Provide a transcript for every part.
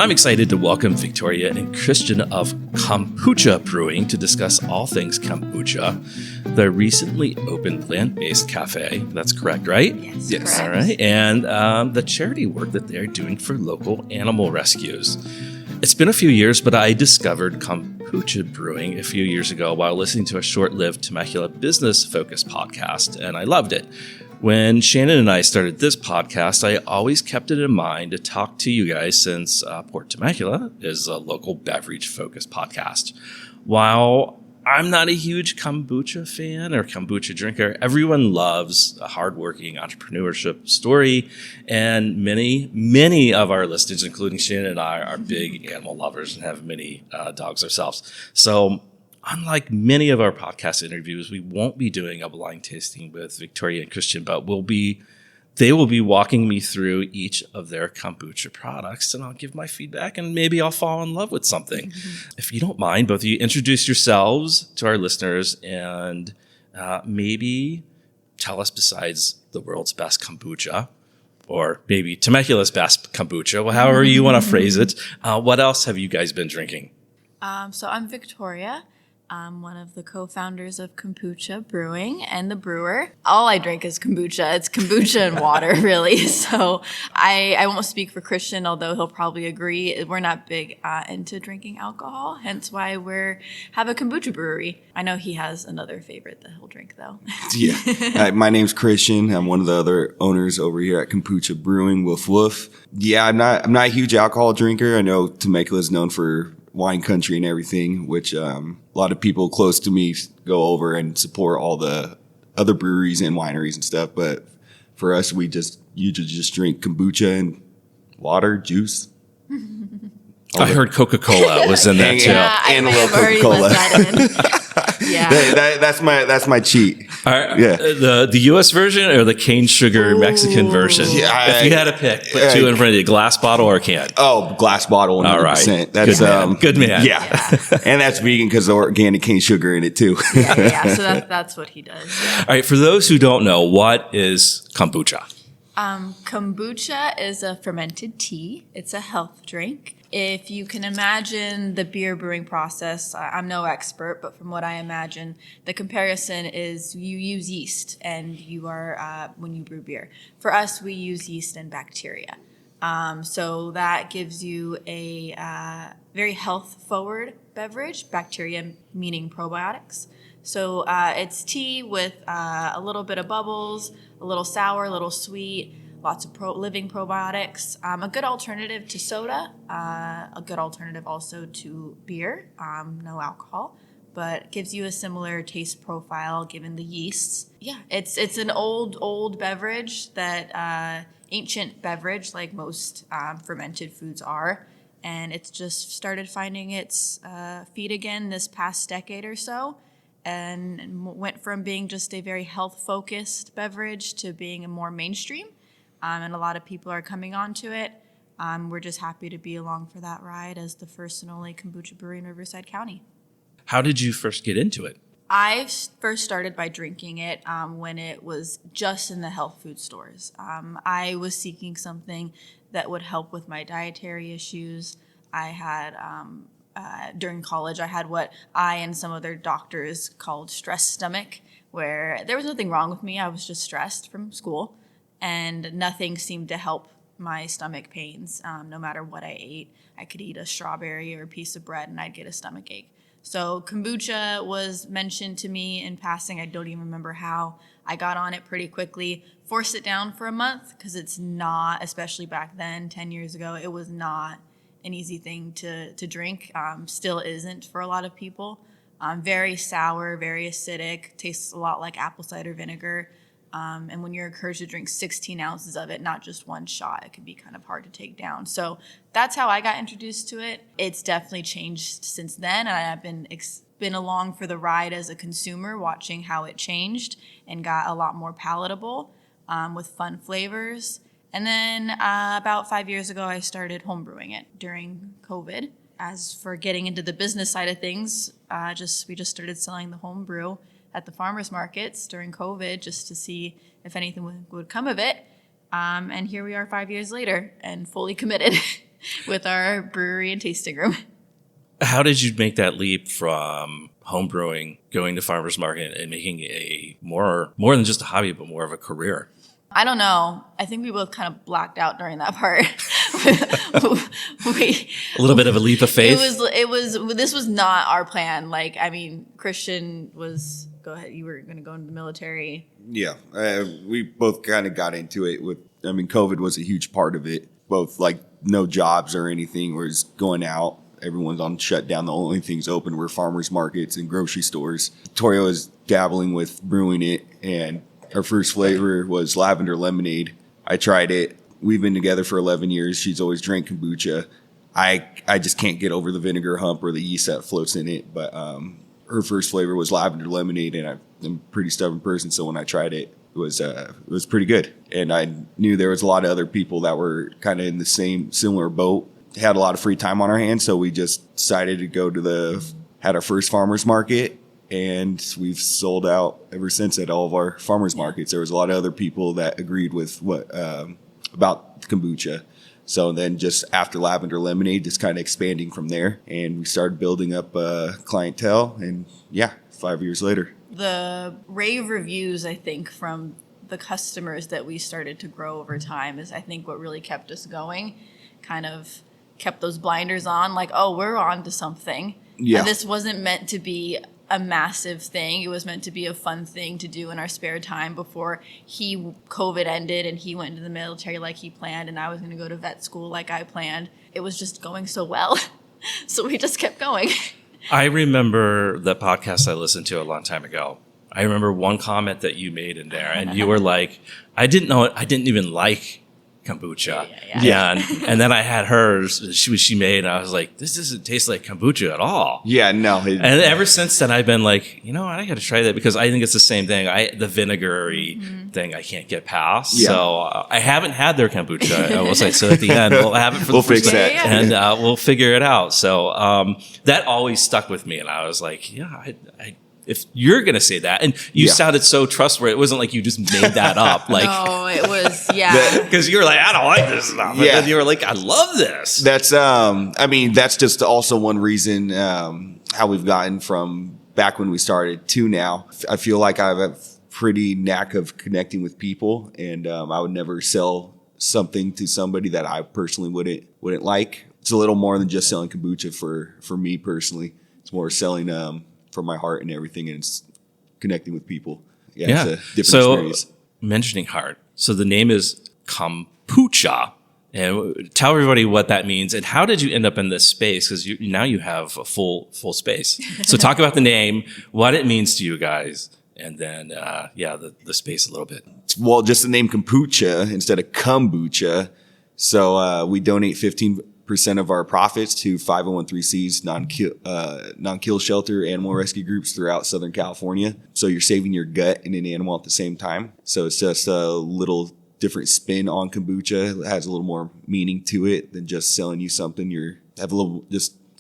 I'm excited to welcome Victoria and Christian of Kompoocha Brewing to discuss all things kombucha, the recently opened land-based cafe. That's correct, right? Yes. All right. And the charity work that they're doing for local animal rescues. It's been a few years, but I discovered Kompoocha Brewing a few years ago while listening to a short-lived Temecula business-focused podcast, and I loved it. When Shannon and I started this podcast, I always kept it in mind to talk to you guys since Port Temecula is a local beverage-focused podcast. While I'm not a huge kombucha fan or kombucha drinker, everyone loves a hardworking entrepreneurship story, and many of our listeners, including Shannon and I, are big animal lovers and have many dogs ourselves. So unlike many of our podcast interviews, we won't be doing a blind tasting with Victoria and Christian, but they will be walking me through each of their kombucha products, and I'll give my feedback, and maybe I'll fall in love with something. Mm-hmm. If you don't mind, both of you introduce yourselves to our listeners and maybe tell us, besides the world's best kombucha, or maybe Temecula's best kombucha, well, however you want to phrase it, what else have you guys been drinking? So I'm Victoria. I'm one of the co-founders of Kompoocha Brewing and the brewer. All I drink is kombucha. It's kombucha and water, really. So I won't speak for Christian, although he'll probably agree. We're not big into drinking alcohol, hence why we have a kombucha brewery. I know he has another favorite that he'll drink, though. Yeah. Hi, my name's Christian. I'm one of the other owners over here at Kompoocha Brewing. Woof woof. Yeah, I'm not a huge alcohol drinker. I know Temecula is known for wine country and everything, which a lot of people close to me go over and support all the other breweries and wineries and stuff. But for us, we usually just drink kombucha and water, juice. I heard Coca-Cola was in that too. Yeah, and a little Coca-Cola. Yeah. That's my cheat. All right. Yeah. The U.S. version or the cane sugar Mexican version? Yeah, if you had to pick, put two in front of you, glass bottle or can? Oh, glass bottle, 100%. All right. That's Good man. Yeah. And that's vegan because of organic cane sugar in it too. Yeah. So that's what he does. Yeah. All right. For those who don't know, what is kombucha? Kombucha is a fermented tea. It's a health drink. If you can imagine the beer brewing process, I'm no expert, but from what I imagine, the comparison is you use yeast and you are, when you brew beer. For us, we use yeast and bacteria. So that gives you a very health-forward beverage, bacteria meaning probiotics. So it's tea with a little bit of bubbles, a little sour, a little sweet, lots of living probiotics, a good alternative to soda, a good alternative also to beer, no alcohol, but gives you a similar taste profile given the yeasts. Yeah, it's an old beverage that ancient beverage like most fermented foods are, and it's just started finding its feet again this past decade or so. And went from being just a very health-focused beverage to being a more mainstream. And a lot of people are coming onto it. We're just happy to be along for that ride as the first and only kombucha brewery in Riverside County. How did you first get into it? I first started by drinking it when it was just in the health food stores. I was seeking something that would help with my dietary issues. I had... during college, I had what I and some other doctors called stress stomach, where there was nothing wrong with me. I was just stressed from school, and nothing seemed to help my stomach pains. No matter what I ate, I could eat a strawberry or a piece of bread, and I'd get a stomach ache. So kombucha was mentioned to me in passing. I don't even remember how. I got on it pretty quickly, forced it down for a month because it's not, especially back then, 10 years ago, it was not an easy thing to drink, still isn't for a lot of people. Very sour, very acidic, tastes a lot like apple cider vinegar. And when you're encouraged to drink 16 ounces of it, not just one shot, it can be kind of hard to take down. So that's how I got introduced to it. It's definitely changed since then, and I've been along for the ride as a consumer, watching how it changed and got a lot more palatable with fun flavors. And then about 5 years ago, I started homebrewing it during COVID. As for getting into the business side of things, we just started selling the home brew at the farmers markets during COVID just to see if anything would come of it. And here we are 5 years later and fully committed. with our brewery and tasting room. How did you make that leap from home brewing, going to farmers market, and making a more than just a hobby, but more of a career? I don't know. I think we both kind of blacked out during that part. A little bit of a leap of faith. This was not our plan. Like, I mean, Christian was, go ahead, you were going to go into the military. Yeah, we both kind of got into it COVID was a huge part of it. Both like no jobs or anything. We're just going out. Everyone's on shutdown. The only things open were farmers markets and grocery stores. Victoria was dabbling with brewing it, and our first flavor was lavender lemonade. I tried it. We've been together for 11 years. She's always drank kombucha. I just can't get over the vinegar hump or the yeast that floats in it. But her first flavor was lavender lemonade, and I'm a pretty stubborn person. So when I tried it, it was pretty good. And I knew there was a lot of other people that were kind of in the similar boat. Had a lot of free time on our hands, so we just decided to go to had our first farmers market, and we've sold out ever since at all of our farmers markets. There was a lot of other people that agreed with what about kombucha. So then just after lavender lemonade, just kind of expanding from there, and we started building up clientele, and 5 years later. The rave reviews, I think, from the customers that we started to grow over time is, I think, what really kept us going, kind of kept those blinders on, like, oh, we're on to something. Yeah. And this wasn't meant to be a massive thing. It was meant to be a fun thing to do in our spare time before COVID ended and he went into the military like he planned, and I was going to go to vet school like I planned. It was just going so well. So we just kept going. I remember the podcast I listened to a long time ago. I remember one comment that you made in there, and you were like, I didn't even like kombucha. Yeah. And then I had hers, she made, and I was like, this doesn't taste like kombucha at all. Yeah, no. And ever since then, I've been like, I got to try that, because I think it's the same thing. The vinegary thing I can't get past. Yeah. So I haven't had their kombucha. I was like, so at the end, we'll have it for We'll the first fix that. time, and we'll figure it out. So that always stuck with me, and I was like, if you're going to say that, and you sounded so trustworthy, it wasn't like you just made that up. Like, no, it was, because you were like, I don't like this stuff. Yeah. And you were like, I love this. That's that's just also one reason how we've gotten from back when we started to now. I feel like I have a pretty knack of connecting with people, and I would never sell something to somebody that I personally wouldn't like. It's a little more than just selling kombucha for me personally. It's more selling from my heart and everything, and it's connecting with people. It's a different experience. Mentioning heart. So the name is Kompoocha. And tell everybody what that means, and how did you end up in this space? Because now you have a full space. So talk about the name, what it means to you guys, and then the space a little bit. Well, just the name Kompoocha instead of kombucha. So we donate 15% of our profits to 501(c)(3)s, non-kill shelter animal rescue groups throughout Southern California. So you're saving your gut and an animal at the same time. So it's just a little different spin on kombucha. It has a little more meaning to it than just selling you something. You have a little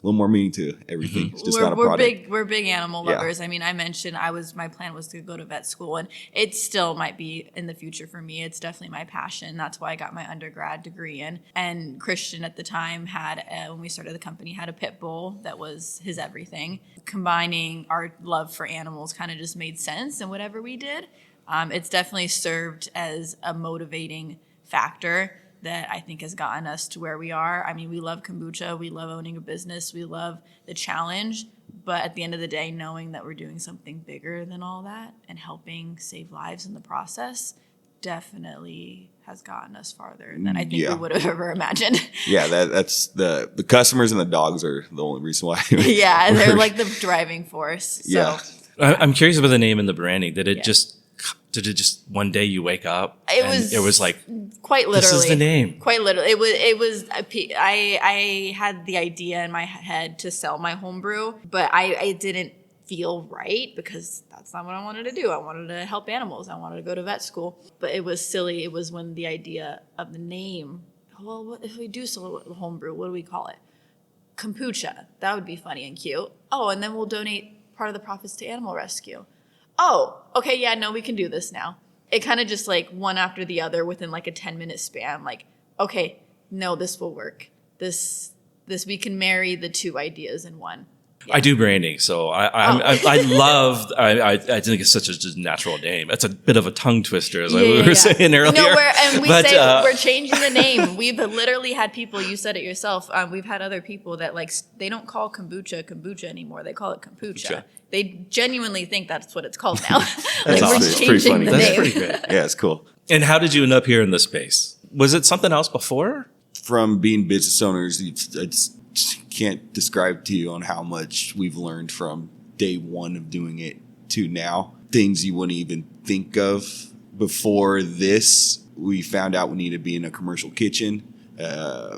more meaning to everything. Mm-hmm. It's just not a product. We're big animal lovers. I mean, I mentioned my plan was to go to vet school, and it still might be in the future for me. It's definitely my passion. That's why I got my undergrad degree in. And Christian at the time had, when we started the company, had a pit bull that was his everything. Combining our love for animals kind of just made sense in whatever we did. It's definitely served as a motivating factor that I think has gotten us to where we are. I mean, we love kombucha. We love owning a business. We love the challenge. But at the end of the day, knowing that we're doing something bigger than all that and helping save lives in the process definitely has gotten us farther than I think we would have ever imagined. Yeah, that's the customers and the dogs are the only reason why. Yeah, they're like the driving force. So. Yeah. I'm curious about the name and the branding. Did it just one day you wake up? It was like, quite literally. This is the name. Quite literally. It was. I had the idea in my head to sell my homebrew, but I didn't feel right because that's not what I wanted to do. I wanted to help animals. I wanted to go to vet school. But it was silly. It was when the idea of the name. Well, what if we do sell homebrew? What do we call it? Kompoocha. That would be funny and cute. Oh, and then we'll donate part of the profits to animal rescue. Oh, okay, yeah, no, we can do this now. It kind of just like one after the other within like a 10-minute span. Like, okay, no, this will work. this we can marry the two ideas in one. Yeah. I do branding, so I think it's such a just natural name. It's a bit of a tongue twister, as we were saying earlier. No, we're changing the name. We've literally had people. You said it yourself. We've had other people that like they don't call kombucha anymore. They call it Kompoocha. They genuinely think that's what it's called now. Like awesome. we're changing the That's name. pretty great. Yeah, it's cool. And how did you end up here in this space? Was it something else before? From being business owners, I just can't describe to you on how much we've learned from day one of doing it to now. Things you wouldn't even think of before this. We found out we needed to be in a commercial kitchen,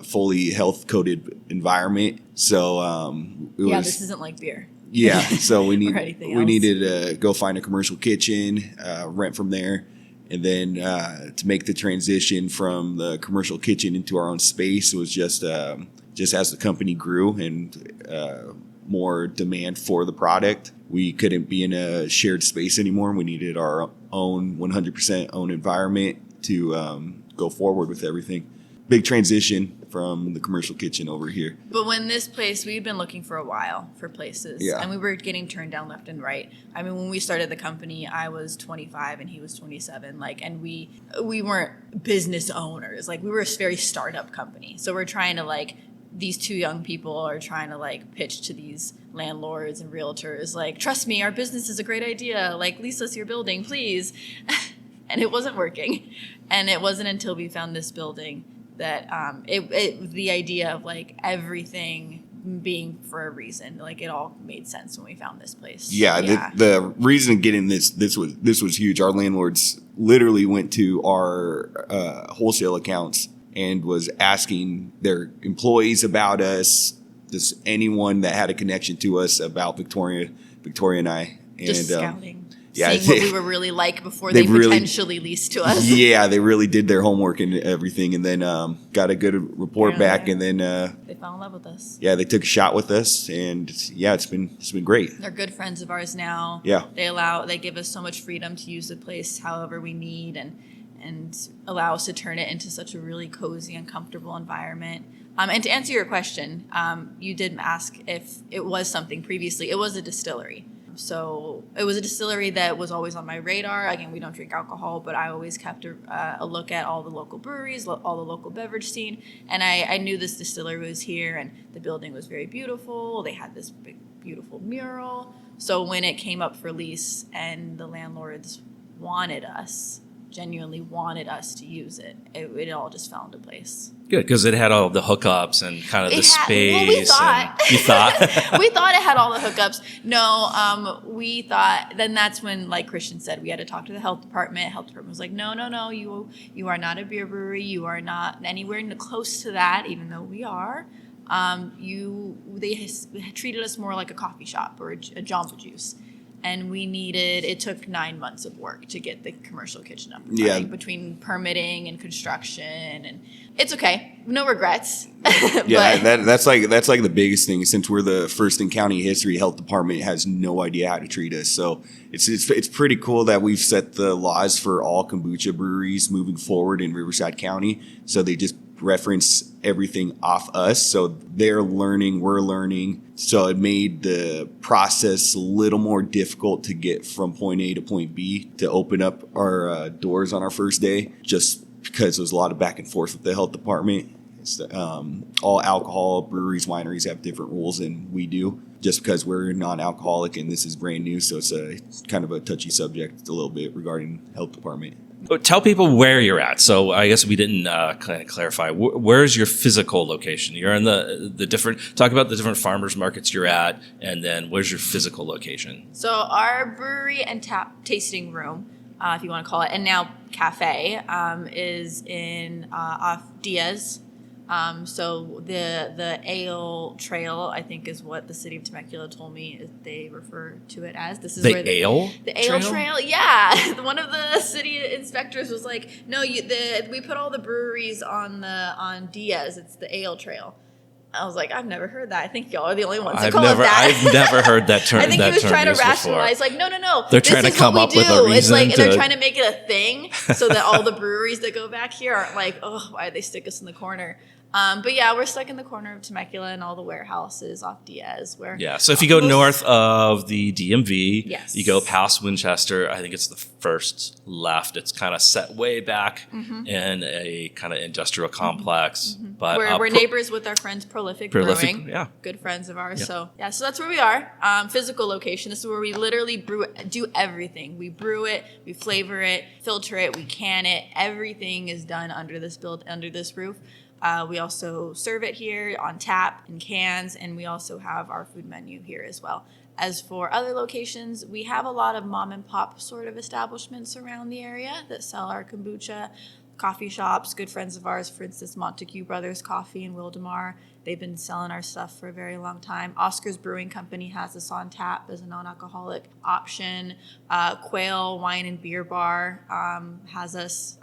fully health coded environment. So This isn't like beer. Yeah, so we needed to go find a commercial kitchen, rent from there. And then to make the transition from the commercial kitchen into our own space, it was just as the company grew and more demand for the product, we couldn't be in a shared space anymore. We needed our own 100% own environment to go forward with everything. Big transition from the commercial kitchen over here. But when this place, we've been looking for a while for places, and we were getting turned down left and right. I mean, when we started the company, I was 25 and he was 27. And we weren't business owners. Like we were a very startup company. So we're trying to these two young people are trying to pitch to these landlords and realtors. Like, trust me, our business is a great idea. Like, lease us your building, please. And it wasn't working. And it wasn't until we found this building that the idea of everything being for a reason, it all made sense when we found this place. The reason getting this was huge. Our landlords literally went to our wholesale accounts and was asking their employees about us, just anyone that had a connection to us about Victoria and I. And, just scouting. Yeah, seeing what we were really like before they potentially leased to us. Yeah, they really did their homework and everything, and then got a good report back, and then they fell in love with us. Yeah, they took a shot with us, and it's been great. They're good friends of ours now. Yeah, they give us so much freedom to use the place however we need, and allow us to turn it into such a really cozy and comfortable environment. And to answer your question, you did ask if it was something previously. It was a distillery. So it was a distillery that was always on my radar. Again, we don't drink alcohol, but I always kept a look at all the local breweries, all the local beverage scene. And I knew this distillery was here, and the building was very beautiful. They had this big, beautiful mural. So when it came up for lease and the landlords genuinely wanted us to use it, it all just fell into place. Good, because it had all the hookups and kind of space. Well, we thought. You thought? We thought it had all the hookups. No, we thought. Then that's when, like Christian said, we had to talk to the health department. Health department was like, no, you are not a beer brewery. You are not anywhere close to that, even though we are. They treated us more like a coffee shop or a Jamba Juice. And it took 9 months of work to get the commercial kitchen up and running, between permitting and construction, and it's okay. No regrets. That's like the biggest thing. Since we're the first in county history, health department has no idea how to treat us. So it's pretty cool that we've set the laws for all kombucha breweries moving forward in Riverside County. So they just reference everything off us. So they're learning, we're learning. So it made the process a little more difficult to get from point A to point B to open up our doors on our first day, just because there was a lot of back and forth with the health department. All alcohol breweries, wineries have different rules than we do, just because we're non-alcoholic and this is brand new. So it's a kind of a touchy subject a little bit regarding health department. Tell people where you're at. So I guess we didn't kind of clarify. Where's your physical location? You're in the different. Talk about the different farmers markets you're at, and then where's your physical location? So our brewery and tasting room, if you want to call it, and now cafe, is in off Diaz. So the Ale Trail, I think, is what the city of Temecula told me they refer to it as. This is the Ale Trail. Yeah, one of the city inspectors was like, "No, we put all the breweries on Diaz. It's the Ale Trail." I was like, I've never heard that. I think y'all are the only ones that call it that. I've never heard that term. I think he was trying to rationalize, before. No. They're trying to come up with a reason. It's like they're trying to make it a thing so that all the breweries that go back here aren't like, oh, why did they stick us in the corner? But yeah, we're stuck in the corner of Temecula and all the warehouses off Diaz. Where Yeah. So if you go north of the DMV, Yes. you go past Winchester. I think it's the first left. It's kind of set way back in a kind of industrial complex. But we're neighbors with our friends Prolific Brewing. Yeah. Good friends of ours. Yeah. So that's where we are. Physical location. This is where we literally do everything. We brew it, we flavor it, filter it, we can it. Everything is done under this roof. We also serve it here on tap in cans, and we also have our food menu here as well. As for other locations, we have a lot of mom and pop sort of establishments around the area that sell our kombucha. Coffee shops, good friends of ours, for instance, Montague Brothers Coffee in Wildemar. They've been selling our stuff for a very long time. Oscar's Brewing Company has us on tap as a non-alcoholic option. Quail Wine and Beer Bar has us.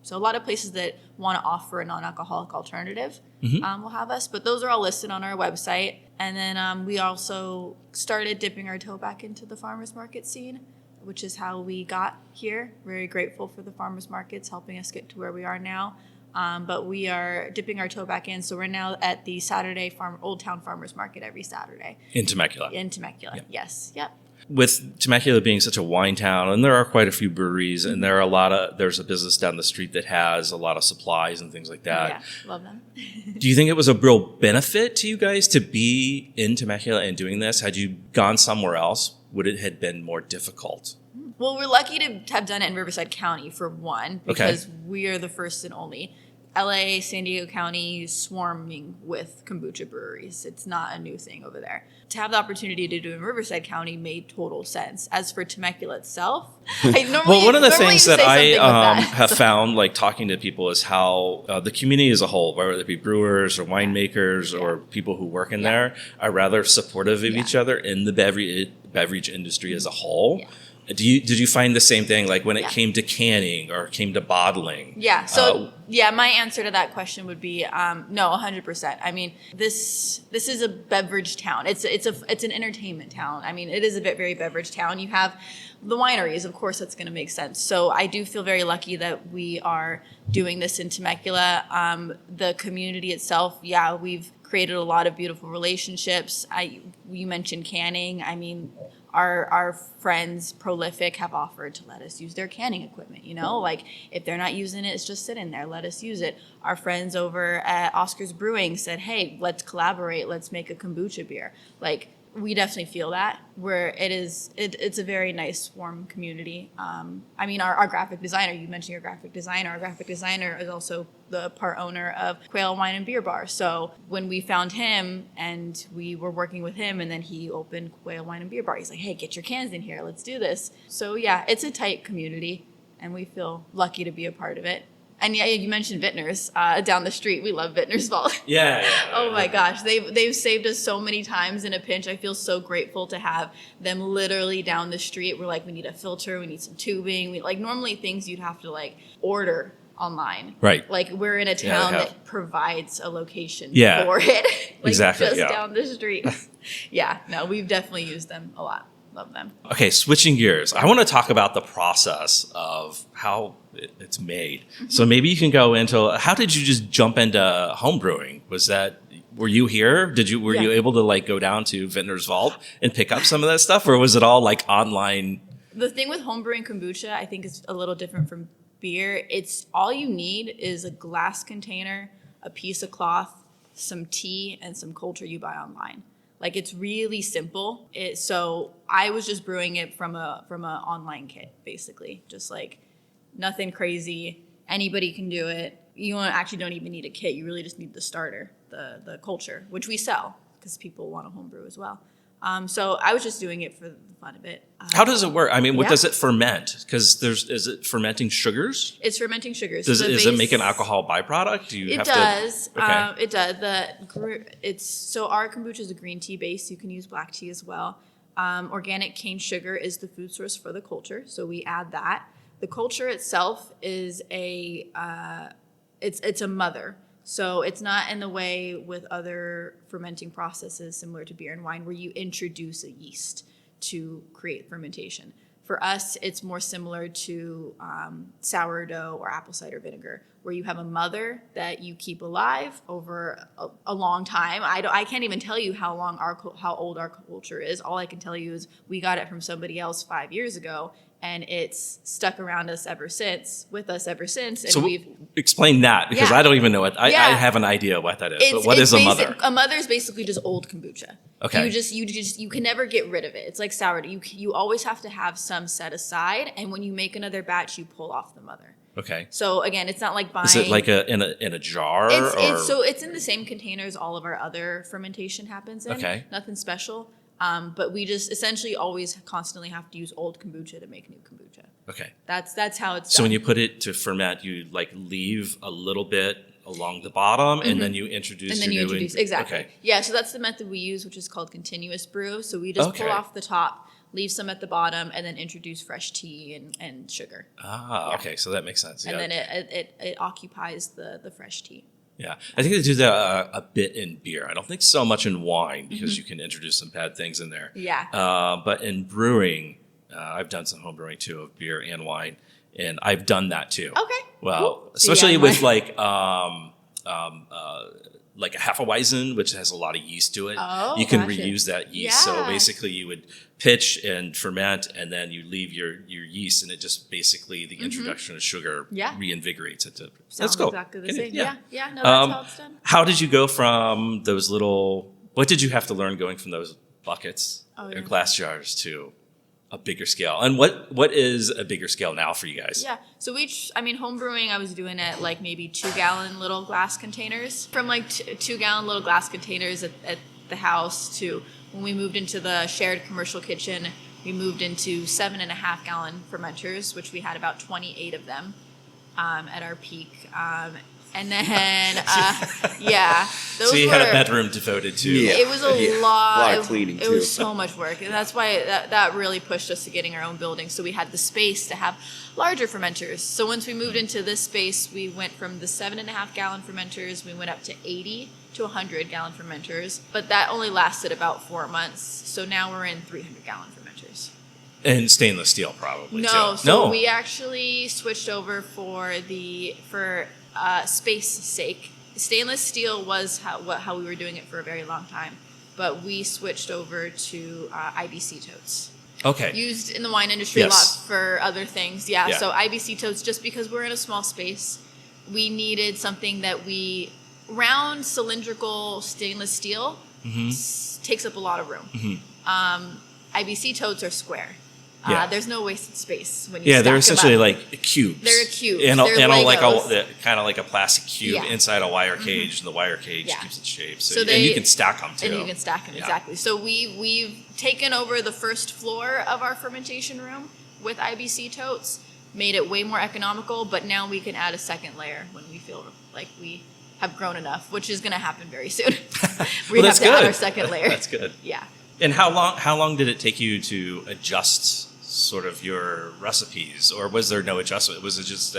So a lot of places that want to offer a non-alcoholic alternative will have us. But those are all listed on our website. And then we also started dipping our toe back into the farmers market scene, which is how we got here. Very grateful for the farmers markets helping us get to where we are now. But we are dipping our toe back in. So we're now at the Saturday Old Town Farmers Market every Saturday. In Temecula. Yep. Yes. Yep. With Temecula being such a wine town, and there are quite a few breweries, and there's a business down the street that has a lot of supplies and things like that. Yeah, love them. Do you think it was a real benefit to you guys to be in Temecula and doing this? Had you gone somewhere else, would it have been more difficult? Well, we're lucky to have done it in Riverside County for one, because we are the first and only. LA, San Diego County swarming with kombucha breweries. It's not a new thing over there. To have the opportunity to do it in Riverside County made total sense. As for Temecula itself, well, one of the things that I have found, like talking to people, is how the community as a whole, whether it be brewers or winemakers or people who work in there, are rather supportive of each other in the beverage industry as a whole. Yeah. Did you find the same thing, like when it came to canning or came to bottling? Yeah. So my answer to that question would be no, 100%. I mean, this is a beverage town. It's an entertainment town. I mean, it is a very beverage town. You have the wineries, of course, that's going to make sense. So I do feel very lucky that we are doing this in Temecula. The community itself, we've created a lot of beautiful relationships. You mentioned canning. I mean, our friends Prolific have offered to let us use their canning equipment. Like if they're not using it, it's just sitting there. Let us use it. Our friends over at Oscar's Brewing said, "Hey, let's collaborate. Let's make a kombucha beer." Like we definitely feel that where it's a very nice, warm community. I mean, our graphic designer, you mentioned your graphic designer. Our graphic designer is also the part owner of Quail Wine and Beer Bar. So when we found him and we were working with him, and then he opened Quail Wine and Beer Bar, he's like, "Hey, get your cans in here. Let's do this." So yeah, it's a tight community, and we feel lucky to be a part of it. And yeah, you mentioned Vintners down the street. We love Vintners Vault. Yeah. Oh my gosh, they've saved us so many times in a pinch. I feel so grateful to have them literally down the street. We're like, we need a filter, we need some tubing. We like normally things you'd have to like order online. Right. Like we're in a town that provides a location Yeah. for it. Like Exactly. just down the street. Yeah. No, we've definitely used them a lot. Love them. Okay, switching gears. I want to talk about the process of how it's made. So maybe you can go into, how did you just jump into home brewing? Were you here? Were you able to like go down to Vintner's Vault and pick up some of that stuff, or was it all like online? The thing with home brewing kombucha, I think, is a little different from beer. It's all you need is a glass container, a piece of cloth, some tea, and some culture you buy online. Like it's really simple. So I was just brewing it from a online kit, basically, just like nothing crazy. Anybody can do it. You actually don't even need a kit. You really just need the starter, the culture, which we sell because people want to homebrew as well. So I was just doing it for the fun of it. How does it work? I mean, what does it ferment? Because is it fermenting sugars? It's fermenting sugars. Does it make an alcohol byproduct? It does. It does. So our kombucha is a green tea base. You can use black tea as well. Organic cane sugar is the food source for the culture, so we add that. The culture itself is it's a mother. So it's not in the way with other fermenting processes similar to beer and wine where you introduce a yeast to create fermentation. For us, it's more similar to sourdough or apple cider vinegar, where you have a mother that you keep alive over a long time. I can't even tell you how old our culture is. All I can tell you is we got it from somebody else 5 years ago, and it's stuck around us ever since, with us ever since. And So explain that, because I don't even know what I have an idea what that is. But what is a mother? A mother is basically just old kombucha. Okay. You can never get rid of it. It's like sourdough. You always have to have some set aside, and when you make another batch, you pull off the mother. Okay. So again, it's not like buying. Is it like in a jar? It's in the same containers all of our other fermentation happens in. Okay. Nothing special. But we just essentially always constantly have to use old kombucha to make new kombucha. Okay. That's how it's So done. when you put it to ferment, you like leave a little bit along the bottom, and then you introduce. And then you introduce exactly. Okay. Yeah, so that's the method we use, which is called continuous brew. So we just pull off the top, leave some at the bottom, and then introduce fresh tea and sugar. Okay, so that makes sense. And then it occupies the fresh tea. Yeah, I think they do that a bit in beer. I don't think so much in wine, because you can introduce some bad things in there. Yeah. But in brewing, I've done some home brewing too of beer and wine, and I've done that too. Okay. Well, Cool. especially Yeah, with like a Hefeweizen, which has a lot of yeast to it. Oh, you can gotcha. reuse that yeast. So Yeah. basically, you would pitch and ferment, and then you leave your yeast, and it just basically the introduction of sugar reinvigorates it. That's Sounds cool. exactly the Can you- same. Yeah. No, that's how it's done. How did you go from those little? What did you have to learn going from those buckets or glass jars to a bigger scale? And what is a bigger scale now for you guys? Yeah. So home brewing, I was doing it like maybe 2-gallon little glass containers. From like 2-gallon little glass containers at the house to when we moved into the shared commercial kitchen, we moved into 7.5-gallon fermenters, which we had about 28 of them at our peak. And then, those So you had a were- bedroom devoted to. Yeah. It was a lot of cleaning, It too. was so much work, and that's why that really pushed us to getting our own building. So we had the space to have larger fermenters. So once we moved into this space, we went from the 7.5-gallon fermenters, we went up to 80 to 100-gallon fermenters, but that only lasted about 4 months. So now we're in 300-gallon fermenters. And stainless steel, probably. No, too. so we actually switched over for space sake. Stainless steel was how we were doing it for a very long time, but we switched over to IBC totes. Okay. Used in the wine industry a lot for other things. Yeah, so IBC totes, just because we're in a small space, we needed something that round cylindrical stainless steel takes up a lot of room. IBC totes are square. There's no wasted space when you stack they're them essentially up. like cubes. They're cubes. And They're like Legos. kind of like a plastic cube Yeah. inside a wire cage, and the wire cage Yeah. keeps its shape. So and you can stack them too. And you can stack them, exactly. So we've taken over the first floor of our fermentation room with IBC totes, made it way more economical, but now we can add a second layer when we feel like we have grown enough, which is going to happen very soon. We have to add our second layer. That's good. Yeah. And how long did it take you to adjust sort of your recipes, or was there no adjustment? Was it just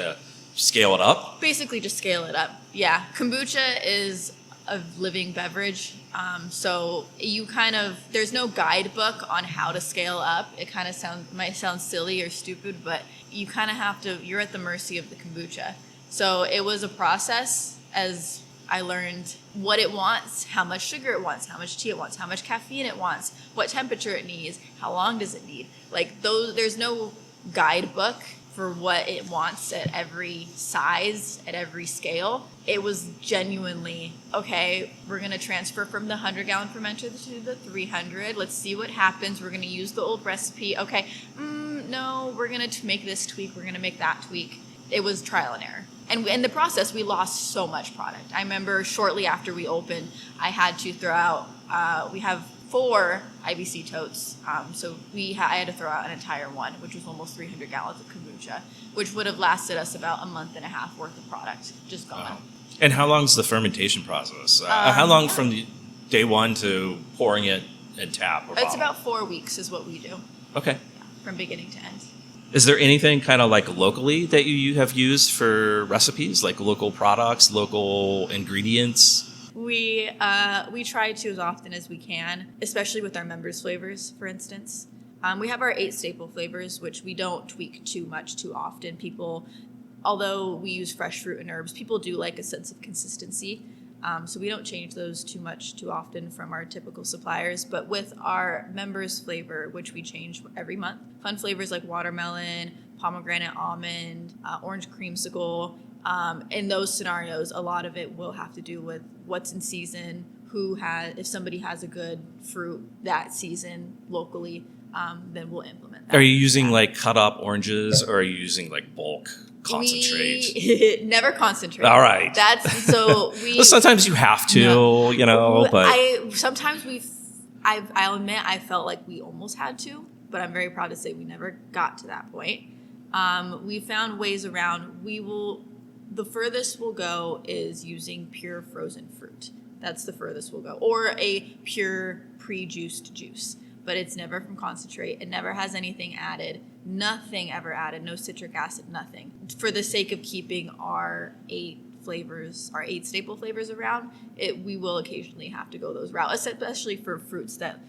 scale it up? Basically just scale it up. Yeah. Kombucha is a living beverage. So there's no guidebook on how to scale up. It kind of might sound silly or stupid, but you kind of you're at the mercy of the kombucha. So it was a process as I learned what it wants, how much sugar it wants, how much tea it wants, how much caffeine it wants, what temperature it needs, how long does it need. There's no guidebook for what it wants at every size, at every scale. It was genuinely, okay, we're going to transfer from the 100-gallon fermenter to the 300. Let's see what happens. We're going to use the old recipe. Okay, no, we're going to make this tweak. We're going to make that tweak. It was trial and error. And in the process, we lost so much product. I remember shortly after we opened, I had to throw out, we have 4 IBC totes. So I had to throw out an entire one, which was almost 300 gallons of kombucha, which would have lasted us about a month and a half worth of product, just gone. Wow. And how long is the fermentation process? How long from day one to pouring it in tap or It's bottle? about 4 weeks is what we do. Okay. Yeah, from beginning to end. Is there anything kind of like locally that you have used for recipes, like local products, local ingredients? We try to as often as we can, especially with our members' flavors, for instance. We have our 8 staple flavors, which we don't tweak too much too often. People, although we use fresh fruit and herbs, people do like a sense of consistency. So we don't change those too much too often from our typical suppliers. But with our members flavor, which we change every month, fun flavors like watermelon, pomegranate almond, orange creamsicle. In those scenarios, a lot of it will have to do with what's in season, if somebody has a good fruit that season locally, then we'll implement that. Are you using like cut up oranges, or are you using like bulk concentrate? We never concentrate. All right. That's so we. Well, sometimes you have to, but I'll admit I felt like we almost had to, but I'm very proud to say we never got to that point. We found ways around. The furthest we'll go is using pure frozen fruit. That's the furthest we'll go, or a pure pre-juiced juice. But it's never from concentrate. It never has anything added. Nothing ever added. No citric acid, nothing. For the sake of keeping our 8 staple flavors around, we will occasionally have to go those routes, especially for fruits that,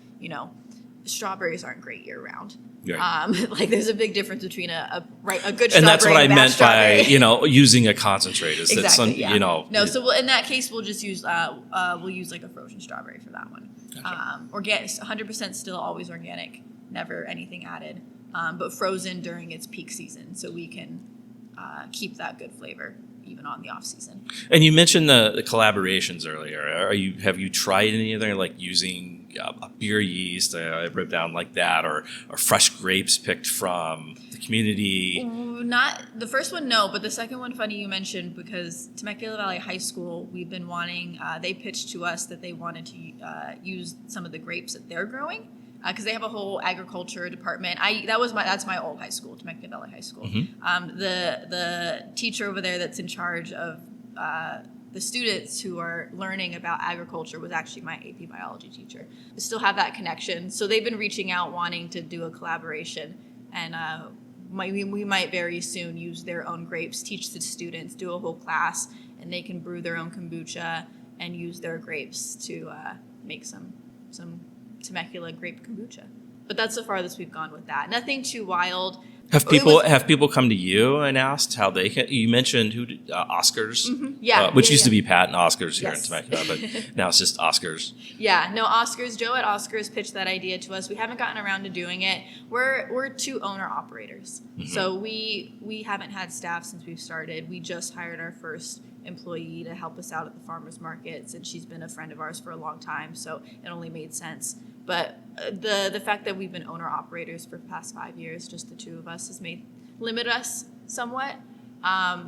strawberries aren't great year round. Right. Like there's a big difference between a good strawberry and that's what I and a bad meant by strawberry. Using a concentrate is Exactly, that No, so in that case we'll just use we'll use like a frozen strawberry for that one. Okay. Organic, 100% still always organic, never anything added, but frozen during its peak season, so we can keep that good flavor even on the off season. And you mentioned the collaborations earlier. Have you tried any of them, like using a beer yeast, I wrote down like that, or fresh grapes picked from the community? Not the first one, no, but the second one, funny you mentioned, because Temecula Valley High School, we've been wanting, they pitched to us that they wanted to use some of the grapes that they're growing, because they have a whole agriculture department. That's my old high school, Temecula Valley High School. Mm-hmm. The teacher over there that's in charge of the students who are learning about agriculture was actually my AP biology teacher. I still have that connection. So they've been reaching out wanting to do a collaboration, and we might very soon use their own grapes, teach the students, do a whole class, and they can brew their own kombucha and use their grapes to make some Temecula grape kombucha. But that's the farthest we've gone with that. Nothing too wild. Have people come to you and asked how they can? You mentioned Oscars, which used to be Pat and Oscars here in Temecula, but now it's just Oscars. Yeah, no, Oscars. Joe at Oscars pitched that idea to us. We haven't gotten around to doing it. We're 2 owner operators, so we haven't had staff since we've started. We just hired our first employee to help us out at the farmers markets, and she's been a friend of ours for a long time, so it only made sense. But the fact that we've been owner operators for the past 5 years, just the 2 of us, has limit us somewhat.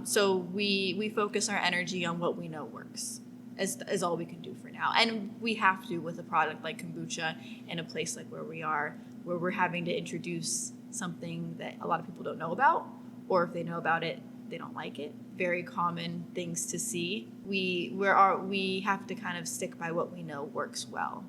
So we focus our energy on what we know works, is all we can do for now. And we have to with a product like kombucha in a place like where we are, where we're having to introduce something that a lot of people don't know about, or if they know about it, they don't like it. Very common things to see. We have to kind of stick by what we know works well.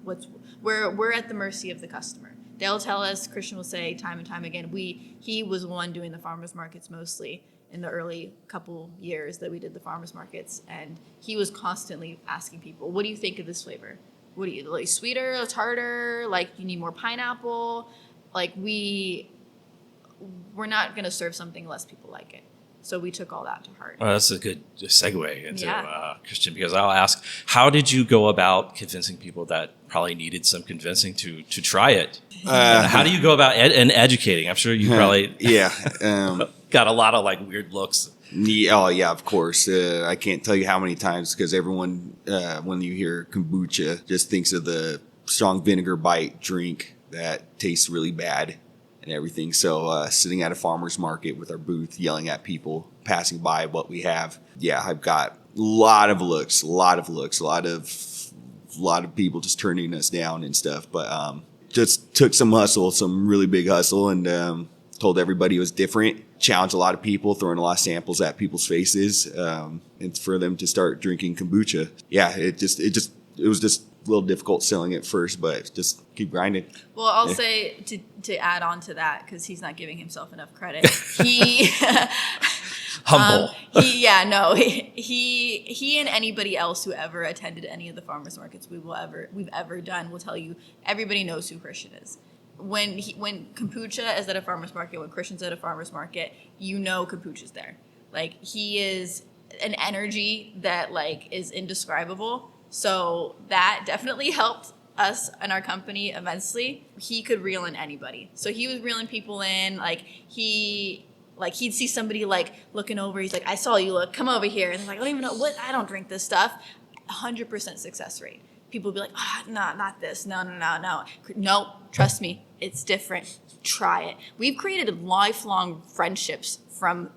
We're at the mercy of the customer. They'll tell us, Christian will say time and time again, he was the one doing the farmers markets mostly in the early couple years that we did the farmers markets, and he was constantly asking people, what do you think of this flavor? What do you like, sweeter, tartar, like you need more pineapple? Like we're not going to serve something unless people like it. So we took all that to heart. Well, that's a good segue into Christian, because I'll ask, how did you go about convincing people that probably needed some convincing to try it? How do you go about educating? I'm sure you probably got a lot of like weird looks. Yeah, of course. I can't tell you how many times, because everyone, when you hear kombucha, just thinks of the strong vinegar bite drink that tastes really bad and everything. So sitting at a farmer's market with our booth, yelling at people passing by what we have. Yeah, I've got a lot of looks, a lot of people just turning us down and stuff. But just took some hustle, some really big hustle, and told everybody it was different. Challenged a lot of people, throwing a lot of samples at people's faces, and for them to start drinking kombucha. Yeah, it was just a little difficult selling it first, but just keep grinding. Well, I'll say to add on to that, because he's not giving himself enough credit. He humble. He and anybody else who ever attended any of the farmers markets we've ever done will tell you everybody knows who Christian is. when Kombucha is at a farmer's market, when Christian's at a farmer's market, Kombucha's there. Like, he is an energy that like is indescribable. So that definitely helped us and our company immensely. He could reel in anybody. So he was reeling people in. He'd see somebody like looking over. He's like, I saw you, look, come over here. And they're like, I don't even know what, I don't drink this stuff. 100% success rate. People would be like, no, not this. No. No, trust me, it's different. Try it. We've created lifelong friendships from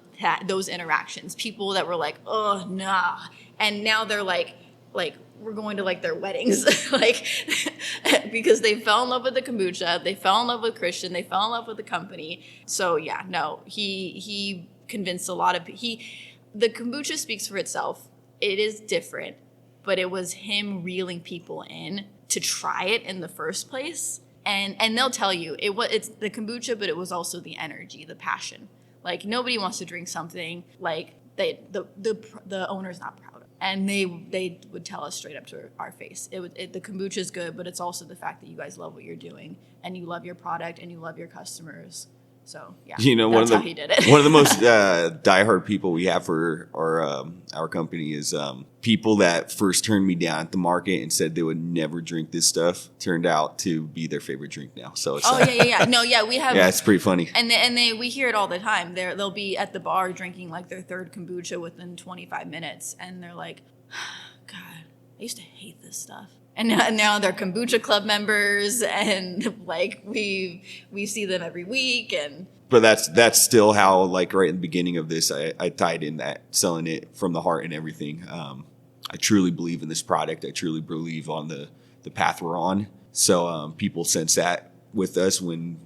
those interactions. People that were like, oh, nah. And now they're like we're going to like their weddings, like, because they fell in love with the kombucha, they fell in love with Christian, they fell in love with the company. So yeah, no, he convinced a lot of the kombucha speaks for itself. It is different, but it was him reeling people in to try it in the first place. And they'll tell you it's the kombucha, but it was also the energy, the passion. Like, nobody wants to drink something like the owner's not proud of. And they would tell us straight up to our face. The kombucha is good, but it's also the fact that you guys love what you're doing and you love your product and you love your customers. So yeah, that's how he did it. One of the most diehard people we have for our company is people that first turned me down at the market and said they would never drink this stuff. Turned out to be their favorite drink now. So it's we have yeah, it's pretty funny. And we hear it all the time. They'll be at the bar drinking like their third kombucha within 25 minutes, and they're like, God, I used to hate this stuff. And now they're kombucha club members, and like we see them every week. But that's still how, like, right in the beginning of this, I tied in that selling it from the heart and everything. I truly believe in this product. I truly believe on the path we're on. So people sense that with us when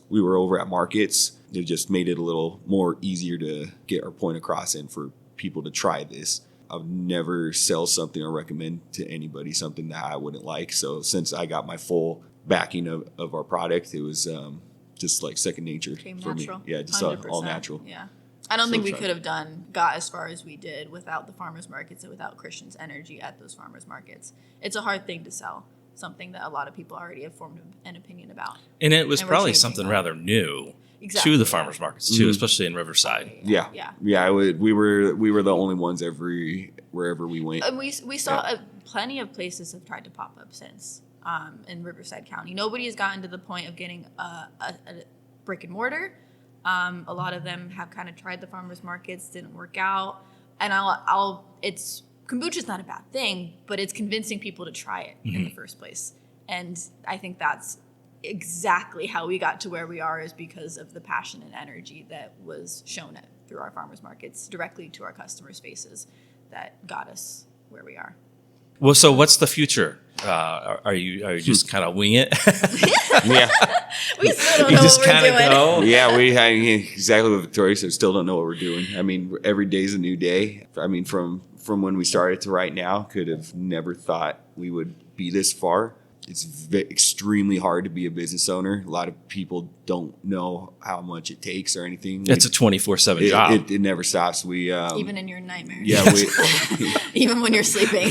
we were over at markets. It just made it a little more easier to get our point across and for people to try this. I would never sell something or recommend to anybody something that I wouldn't like. So since I got my full backing of our product, it was just like second nature for natural. me. Yeah, just all natural. Yeah. I don't think we could have got as far as we did without the farmers markets and without Christian's energy at those farmers markets. It's a hard thing to sell, something that a lot of people already have formed an opinion about. And it was probably something rather new. Exactly, to the farmers markets too, especially in Riverside. Yeah. We were the only ones wherever we went. And we saw plenty of places have tried to pop up since in Riverside County. Nobody has gotten to the point of getting a brick and mortar. A lot of them have kind of tried the farmers markets, didn't work out. And kombucha is not a bad thing, but it's convincing people to try it in the first place. And I think that's exactly how we got to where we are, is because of the passion and energy that was shown through our farmers markets directly to our customers' faces that got us where we are. Well, so what's the future? Are you just kind of wing it? Yeah, we still don't know what we're doing. Go. Yeah, exactly what Victoria said. Still don't know what we're doing. I mean, every day's a new day. I mean, from when we started to right now, could have never thought we would be this far. It's extremely hard to be a business owner. A lot of people don't know how much it takes or anything. It's a 24/7 job. It never stops. Even in your nightmares. Yeah, even when you're sleeping.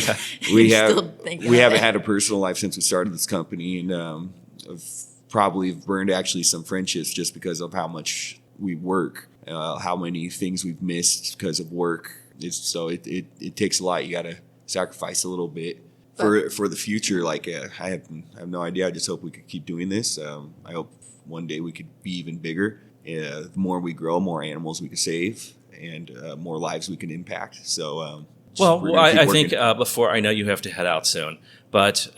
we haven't had a personal life since we started this company, and I've probably burned actually some friendships just because of how much we work, how many things we've missed because of work. It takes a lot. You got to sacrifice a little bit. For the future, like I have no idea. I just hope we could keep doing this. I hope one day we could be even bigger. The more we grow, more animals we can save, and more lives we can impact. So, I think before, I know you have to head out soon, but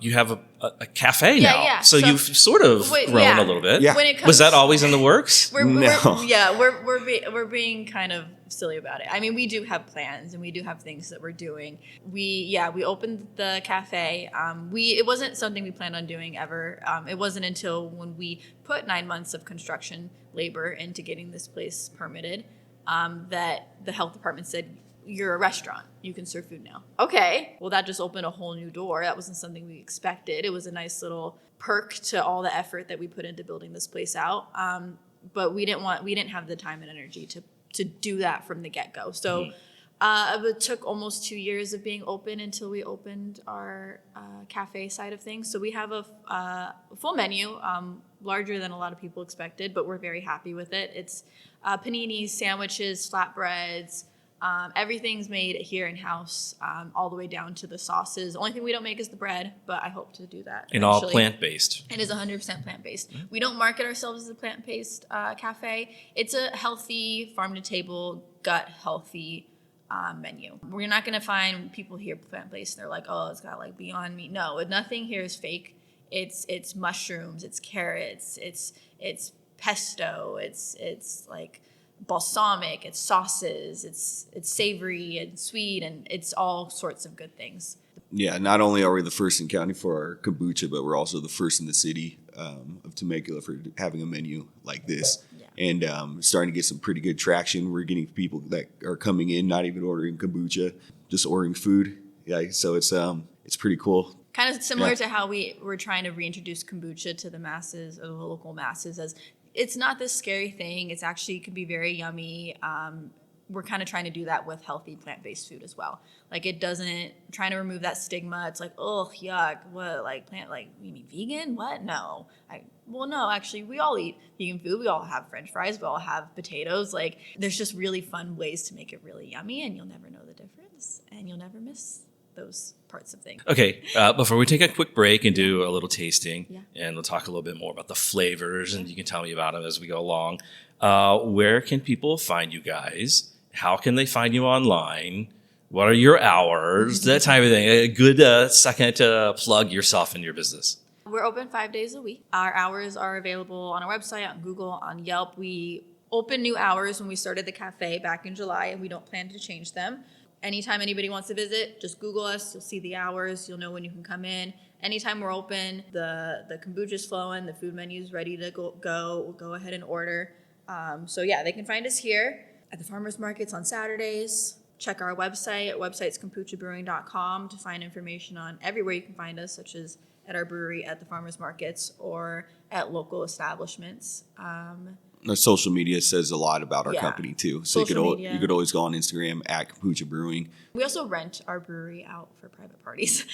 you have a cafe now. Yeah. So you've sort of grown a little bit. Yeah. Was that always in the works? We're being kind of silly about it. I mean, we do have plans and we do have things that we're doing. We opened the cafe. It wasn't something we planned on doing ever. It wasn't until when we put 9 months of construction labor into getting this place permitted that the health department said, you're a restaurant. You can serve food now. Okay. Well, that just opened a whole new door. That wasn't something we expected. It was a nice little perk to all the effort that we put into building this place out. But we didn't have the time and energy to do that from the get-go. So It took almost 2 years of being open until we opened our cafe side of things. So we have a full menu, larger than a lot of people expected, but we're very happy with it. It's paninis, sandwiches, flatbreads. Everything's made here in-house, all the way down to the sauces. The only thing we don't make is the bread, but I hope to do that And all eventually. plant-based. It is 100% plant-based. We don't market ourselves as a plant-based cafe. It's a healthy, farm-to-table, gut-healthy menu. We're not going to find people here plant-based. They're like, oh, it's got like Beyond Meat. No, nothing here is fake. It's mushrooms, it's carrots, it's pesto, it's like balsamic, it's sauces, it's savory and sweet, and it's all sorts of good things. Yeah, not only are we the first in county for our kombucha, but we're also the first in the city of Temecula for having a menu like this. Yeah. And starting to get some pretty good traction. We're getting people that are coming in, not even ordering kombucha, just ordering food. Yeah, so it's pretty cool. Kind of similar to how we're trying to reintroduce kombucha to the masses, or the local masses, as it's not this scary thing. It's actually can be very yummy. We're kind of trying to do that with healthy plant-based food as well. Like it doesn't, trying to remove that stigma. It's like, oh, yuck, what, like plant, like you mean vegan? What? No. No, actually we all eat vegan food. We all have French fries. We all have potatoes. Like there's just really fun ways to make it really yummy, and you'll never know the difference, and you'll never miss those parts of things. Okay, before we take a quick break and do a little tasting, and we'll talk a little bit more about the flavors, and you can tell me about them as we go along. Where can people find you guys? How can they find you online? What are your hours? That type of thing. A good second to plug yourself and your business. We're open 5 days a week. Our hours are available on our website, on Google, on Yelp. We opened new hours when we started the cafe back in July, and we don't plan to change them. Anytime anybody wants to visit, just Google us. You'll see the hours. You'll know when you can come in. Anytime we're open, the kombucha's flowing, the food menu's ready to go. We'll go ahead and order. They can find us here at the farmers markets on Saturdays. Check our website. Our website's KompoochaBrewing.com to find information on everywhere you can find us, such as at our brewery, at the farmers markets, or at local establishments. Our social media says a lot about our company too. So you could always go on Instagram at Kompoocha Brewing. We also rent our brewery out for private parties.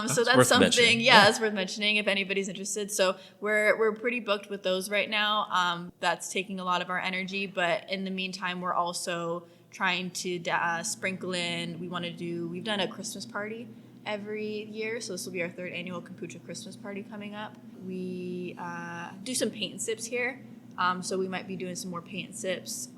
So that's something, it's worth mentioning if anybody's interested. So we're pretty booked with those right now. That's taking a lot of our energy. But in the meantime, we're also trying to sprinkle in, we've done a Christmas party every year. So this will be our 3rd annual Kombucha Christmas party coming up. We do some paint and sips here. So we might be doing some more paint and sips.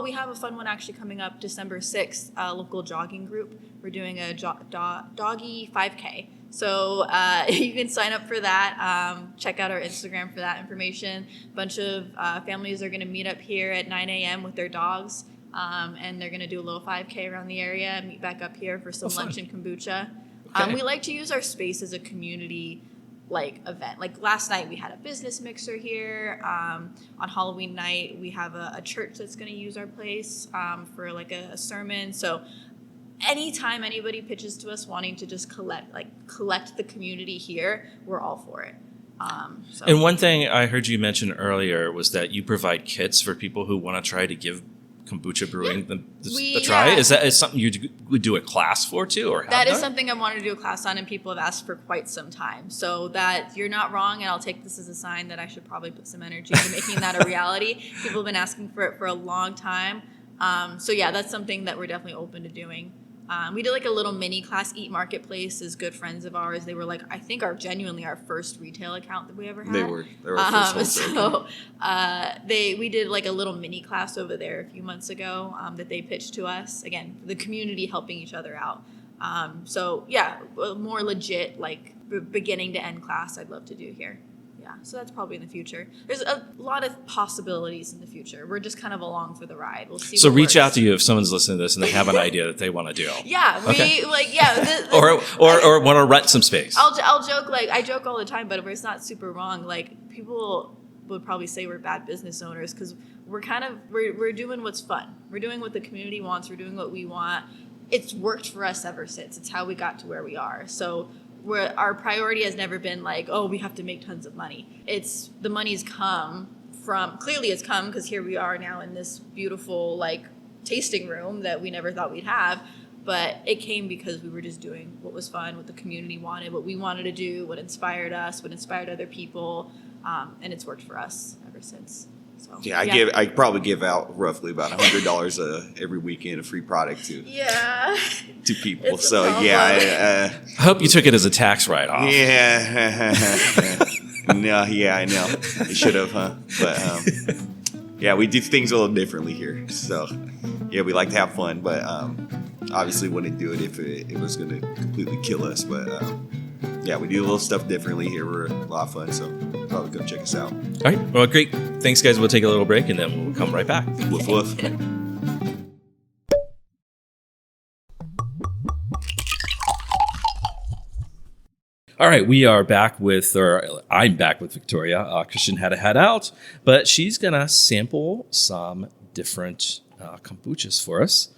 We have a fun one actually coming up December 6th, a local jogging group. We're doing a doggy 5K. So you can sign up for that. Check out our Instagram for that information. A bunch of families are going to meet up here at 9 a.m. with their dogs. And they're going to do a little 5K around the area and meet back up here for some lunch and kombucha. Okay. We like to use our space as a community event. Like last night we had a business mixer here. On Halloween night we have a church that's going to use our place for a sermon. So anytime anybody pitches to us wanting to just collect the community here, we're all for it. And one thing I heard you mention earlier was that you provide kits for people who want to try to give kombucha brewing the try. Is that something you would do a class for too, or that is something I wanted to do a class on, and people have asked for quite some time. So that you're not wrong, and I'll take this as a sign that I should probably put some energy into making that a reality. People have been asking for it for a long time. That's something that we're definitely open to doing. We did a little mini class. Eat Marketplace is good friends of ours. They were I think genuinely our first retail account that we ever had. They were our first wholesale account. We did a little mini class over there a few months ago that they pitched to us. Again, the community helping each other out. More legit beginning to end class I'd love to do here. Yeah, so that's probably in the future. There's a lot of possibilities in the future. We're just kind of along for the ride. We'll see. So reach out to you if someone's listening to this and they have an idea that they want to do. Yeah, or want to rent some space. I'll joke I joke all the time, but it's not super wrong. People would probably say we're bad business owners because we're doing what's fun. We're doing what the community wants. We're doing what we want. It's worked for us ever since. It's how we got to where we are. So. Our priority has never been we have to make tons of money. It's the money's come from, clearly it's come because here we are now in this beautiful tasting room that we never thought we'd have. But it came because we were just doing what was fun, what the community wanted, what we wanted to do, what inspired us, what inspired other people. And it's worked for us ever since. So, Yeah, I probably give out roughly about $100 every weekend of free product to people. It's a So problem. I hope you took it as a tax write-off. Yeah. No, yeah, I know. I should have, huh? But yeah, we do things a little differently here. So yeah, we like to have fun, but obviously wouldn't do it if it was going to completely kill us. But yeah, we do a little stuff differently here. We're a lot of fun, so probably go check us out. All right. Well, great. Thanks, guys. We'll take a little break and then we'll come right back. Woof woof. All right, we are back I'm back with Victoria. Christian had to head out, but she's going to sample some different kombuchas for us.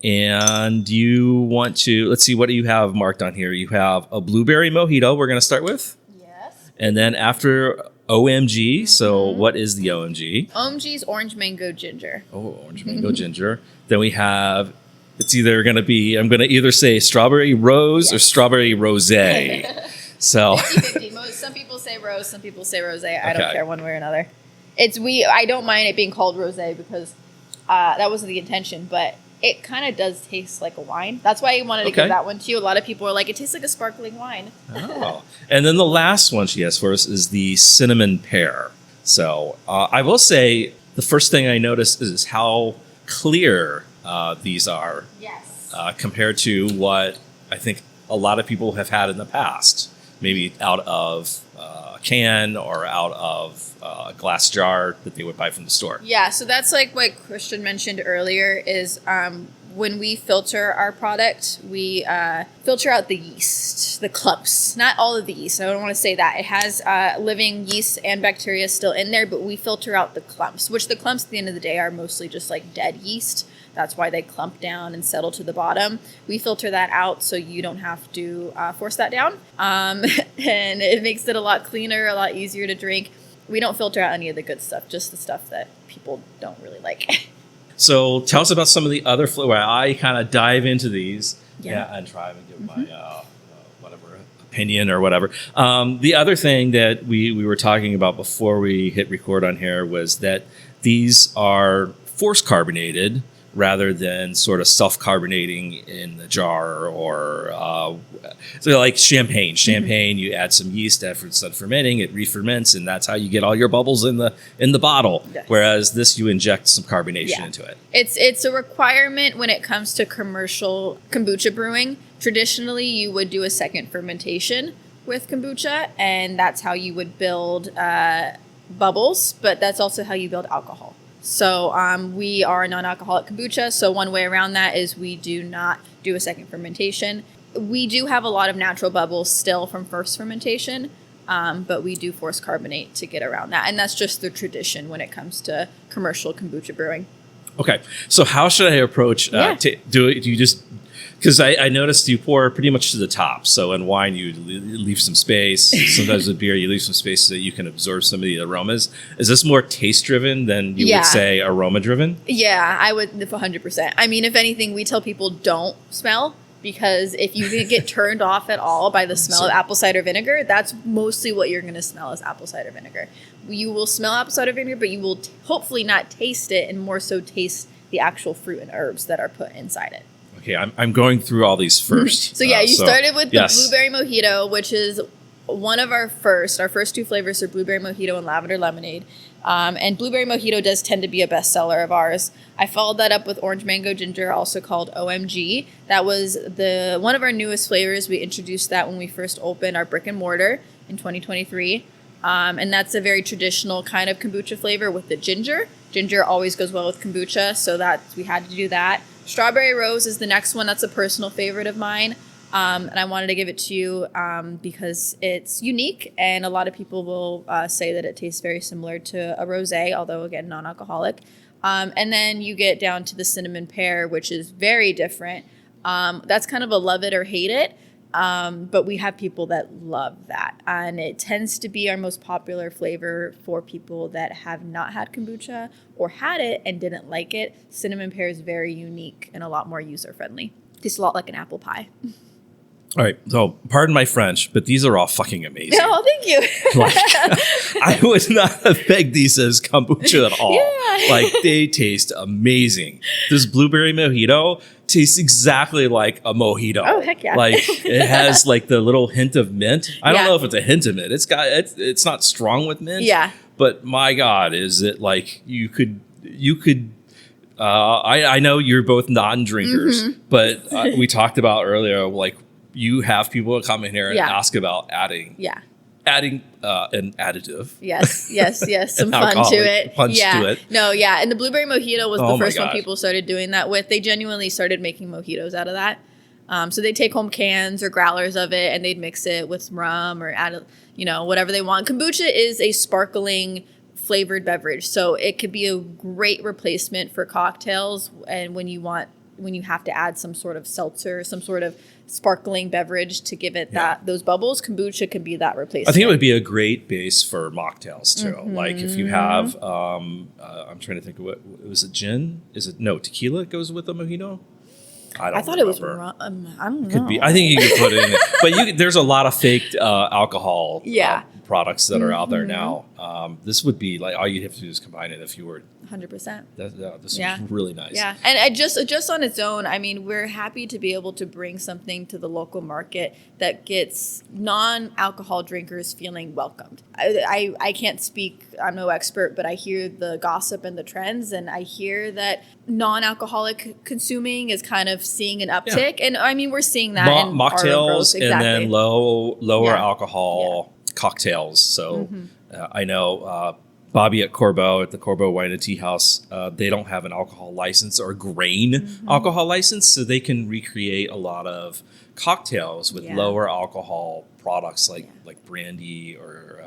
And you want to, let's see, what do you have marked on here? You have a blueberry mojito we're going to start with. Yes. And then after OMG, so what is the OMG? OMG's orange mango ginger. Oh, orange mango ginger. Then we have, it's either going to be, I'm going to either say strawberry rose or strawberry rosé. So 50-50. Some people say rose, some people say rosé. I don't Okay. care one way or another. I don't mind it being called rosé because that wasn't the intention, but it kind of does taste like a wine. That's why I wanted to give that one to you. A lot of people are like, it tastes like a sparkling wine. Oh. And then the last one she has for us is the cinnamon pear. So I will say the first thing I noticed is how clear these are Yes. compared to what I think a lot of people have had in the past. Maybe out of a can or out of a glass jar that they would buy from the store. Yeah, so that's like what Christian mentioned earlier is when we filter our product, we filter out the yeast, the clumps. Not all of the yeast. I don't want to say that. It has living yeast and bacteria still in there, but we filter out the clumps, which the clumps at the end of the day are mostly just like dead yeast. That's why they clump down and settle to the bottom. We filter that out so you don't have to force that down. And it makes it a lot cleaner, a lot easier to drink. We don't filter out any of the good stuff, just the stuff that people don't really like. So tell us about some of the other flavors. I kind of dive into these and try and give my whatever opinion or whatever. The other thing that we were talking about before we hit record on here was that these are force carbonated rather than sort of self-carbonating in the jar or so like champagne. Champagne, you add some yeast after it's done fermenting, it re-ferments, and that's how you get all your bubbles in the bottle. Yes. Whereas this, you inject some carbonation into it. It's a requirement when it comes to commercial kombucha brewing. Traditionally, you would do a second fermentation with kombucha, and that's how you would build bubbles, but that's also how you build alcohol. So we are a non-alcoholic kombucha, so one way around that is we do not do a second fermentation. We do have a lot of natural bubbles still from first fermentation, but we do force carbonate to get around that. And that's just the tradition when it comes to commercial kombucha brewing. Okay, so how should I approach do you just, because I noticed you pour pretty much to the top. So in wine, you leave some space. Sometimes with beer, you leave some space so that you can absorb some of the aromas. Is this more taste-driven than you would say aroma-driven? Yeah, I would 100%. I mean, if anything, we tell people don't smell, because if you get turned off at all by the smell of apple cider vinegar, that's mostly what you're going to smell is apple cider vinegar. You will smell apple cider vinegar, but you will hopefully not taste it and more so taste the actual fruit and herbs that are put inside it. Okay, I'm going through all these first. So you started with the blueberry mojito, which is one of our first two flavors are blueberry mojito and lavender lemonade. And blueberry mojito does tend to be a bestseller of ours. I followed that up with orange mango ginger, also called OMG. That was one of our newest flavors. We introduced that when we first opened our brick and mortar in 2023. And that's a very traditional kind of kombucha flavor with the ginger. Ginger always goes well with kombucha, so we had to do that. Strawberry Rose is the next one. That's a personal favorite of mine. And I wanted to give it to you because it's unique, and a lot of people will say that it tastes very similar to a rosé, although, again, non-alcoholic. And then you get down to the cinnamon pear, which is very different. That's kind of a love it or hate it. But we have people that love that. And it tends to be our most popular flavor for people that have not had kombucha or had it and didn't like it. Cinnamon pear is very unique and a lot more user-friendly. Tastes a lot like an apple pie. All right, so pardon my French, but these are all fucking amazing. Oh, thank you. Like, I would not have pegged these as kombucha at all. Yeah. Like, they taste amazing. This blueberry mojito tastes exactly like a mojito. Oh, heck yeah. Like, it has like the little hint of mint. I don't Yeah. know if it's a hint of mint. It's not strong with mint. Yeah. But my God, is it like you could. I know you're both non-drinkers, Mm-hmm. but we talked about earlier, like, you have people come in here and Yeah. ask about adding Yeah. an additive. Yes. Some An fun to alcoholic it. punch yeah. to it. No, yeah. And the blueberry mojito was Oh the my first one God. people started doing that with. They genuinely started making mojitos out of that. So they'd take home cans or growlers of it and they'd mix it with some rum or add, whatever they want. Kombucha is a sparkling flavored beverage. So it could be a great replacement for cocktails. And when you have to add some sort of seltzer, some sort of sparkling beverage to give it those bubbles, kombucha can be that replacement. I think it would be a great base for mocktails too. Mm-hmm. Like if you have, I'm trying to think of what was it. Gin? Tequila goes with a mojito? I thought it was remember. rum. I don't know. Could be. I think you could put it in it. But there's a lot of faked alcohol products that are out there now. This would be like all you have to do is combine it if you were. 100%. This is really nice. Yeah, and just on its own, I mean, we're happy to be able to bring something to the local market that gets non-alcohol drinkers feeling welcomed. I can't speak, I'm no expert, but I hear the gossip and the trends, and I hear that non-alcoholic consuming is kind of seeing an uptick, and I mean, we're seeing that in mocktails exactly. and then lower Yeah. alcohol cocktails. So I know Bobby at the Corbeau Wine and Tea House, they don't have an alcohol license or grain alcohol license, so they can recreate a lot of cocktails with lower alcohol products like brandy or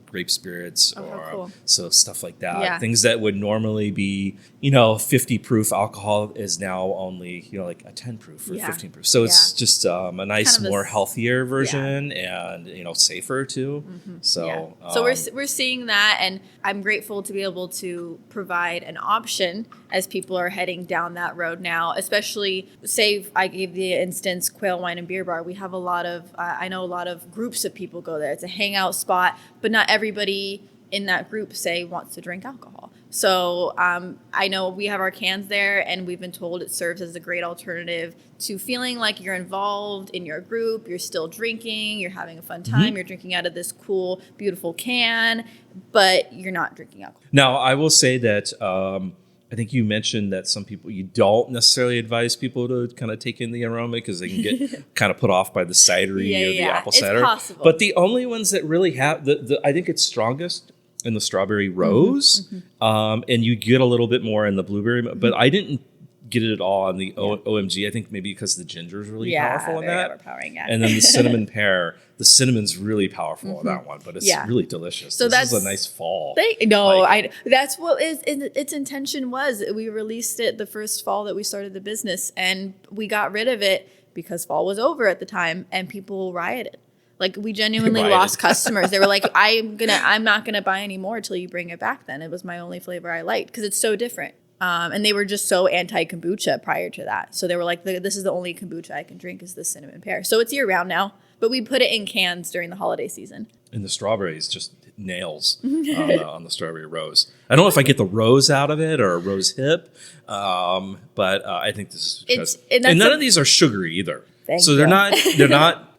grape spirits or so stuff like that. Yeah. Things that would normally be 50 proof alcohol is now only like a 10 proof or 15 proof. So it's just a nice, kind of more healthier version and safer too. So So we're seeing that, and I'm grateful to be able to provide an option as people are heading down that road now. Especially, say I gave the instance Quail Wine and Beer Bar. We have a lot of I know a lot of groups of people go there. It's a hangout spot, but not everybody in that group wants to drink alcohol. So I know we have our cans there, and we've been told it serves as a great alternative to feeling like you're involved in your group, you're still drinking, you're having a fun time, you're drinking out of this cool, beautiful can, but you're not drinking alcohol. Now, I will say that I think you mentioned that some people, you don't necessarily advise people to kind of take in the aroma because they can get kind of put off by the cidery or the apple cider. It's possible. But the only ones that really have, I think it's strongest in the strawberry rose, and you get a little bit more in the blueberry, but I didn't get it at all on the OMG. I think maybe because the ginger is really powerful in that. Overpowering, and then the cinnamon pear, the cinnamon's really powerful in that one, but it's really delicious. So this is a nice fall. That's what its intention was. We released it the first fall that we started the business, and we got rid of it because fall was over at the time, and people rioted. Like, we genuinely lost customers. They were like, I'm not gonna buy any more till you bring it back. Then it was my only flavor I liked because it's so different. And they were just so anti-kombucha prior to that. So they were like, this is the only kombucha I can drink is the cinnamon pear. So it's year round now, but we put it in cans during the holiday season. And the strawberries just nails on the strawberry rose. I don't know if I get the rose out of it or a rose hip, but I think this is because, and none of these are sugary either. So they're not,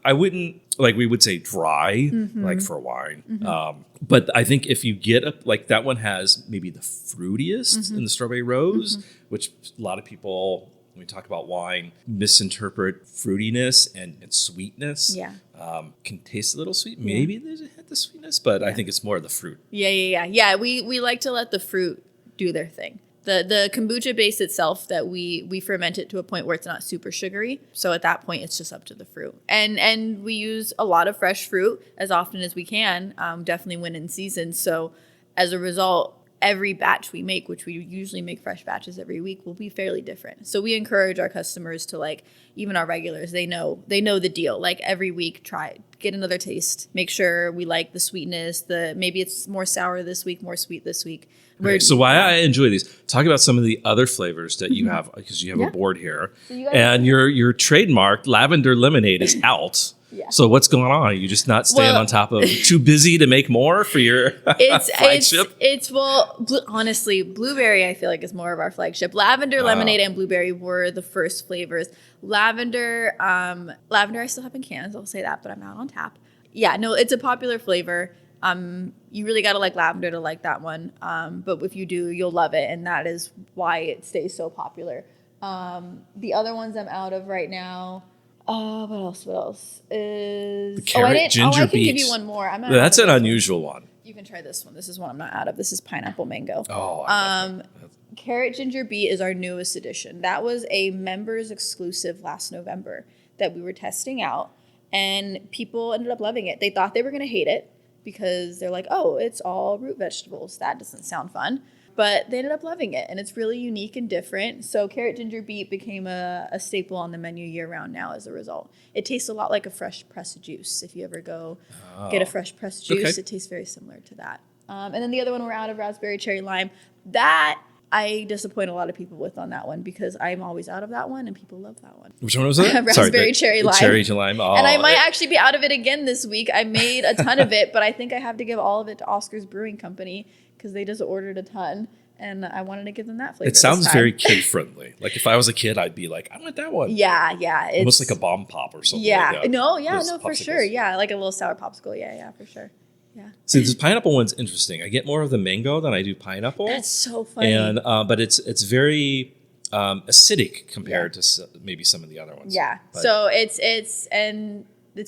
I wouldn't, like we would say dry, like for wine. But I think if you get like that one has maybe the fruitiest in the strawberry rose, which a lot of people, when we talk about wine, misinterpret fruitiness and sweetness. Can taste a little sweet. Maybe there's a hint of sweetness, but I think it's more of the fruit. Yeah. We like to let the fruit do their thing. The kombucha base itself, that we ferment it to a point where it's not super sugary. So at that point, it's just up to the fruit. And we use a lot of fresh fruit as often as we can, definitely when in season. So as a result, every batch we make, which we usually make fresh batches every week, will be fairly different. So we encourage our customers to, like, even our regulars, they know the deal. Like, every week, get another taste, make sure we like the sweetness, maybe it's more sour this week, more sweet this week. Okay, so why I enjoy these, talk about some of the other flavors that you have, because you have a board here. So you guys and your trademark lavender lemonade is out. Yeah. So what's going on? Are you just not staying on top of, too busy to make more for your flagship? Honestly, blueberry I feel like is more of our flagship. Lavender, lemonade, and blueberry were the first flavors. Lavender I still have in cans, I'll say that, but I'm not on tap. Yeah, no, it's a popular flavor. You really got to like lavender to like that one. But if you do, you'll love it. And that is why it stays so popular. The other ones I'm out of right now. What else is... The carrot ginger I can beet. give you one more. That's an unusual one. You can try this one. This is one I'm not out of. This is pineapple mango. Oh, I love that. Carrot ginger beet is our newest addition. That was a members exclusive last November that we were testing out. And people ended up loving it. They thought they were going to hate it because they're like, oh, it's all root vegetables. That doesn't sound fun. But they ended up loving it, and it's really unique and different. So carrot ginger beet became a staple on the menu year-round now as a result. It tastes a lot like a fresh pressed juice. If you ever go get a fresh pressed juice, It tastes very similar to that. And then the other one we're out of, raspberry cherry lime. That I disappoint a lot of people with on that one because I'm always out of that one, and people love that one. Which one was that? Raspberry cherry lime. Cherry lime. Oh, and I might actually be out of it again this week. I made a ton of it, but I think I have to give all of it to Oscar's Brewing Company because they just ordered a ton, and I wanted to give them that flavor. It sounds very kid-friendly. Like, if I was a kid, I'd be like, I want that one. Yeah. Almost like a bomb pop or something. Yeah. Like that. No, for popsicles. sure. Yeah, like a little sour popsicle. Yeah, for sure. Yeah. See, this pineapple one's interesting. I get more of the mango than I do pineapple. That's so funny. And but it's very acidic compared to maybe some of the other ones. Yeah. But so it's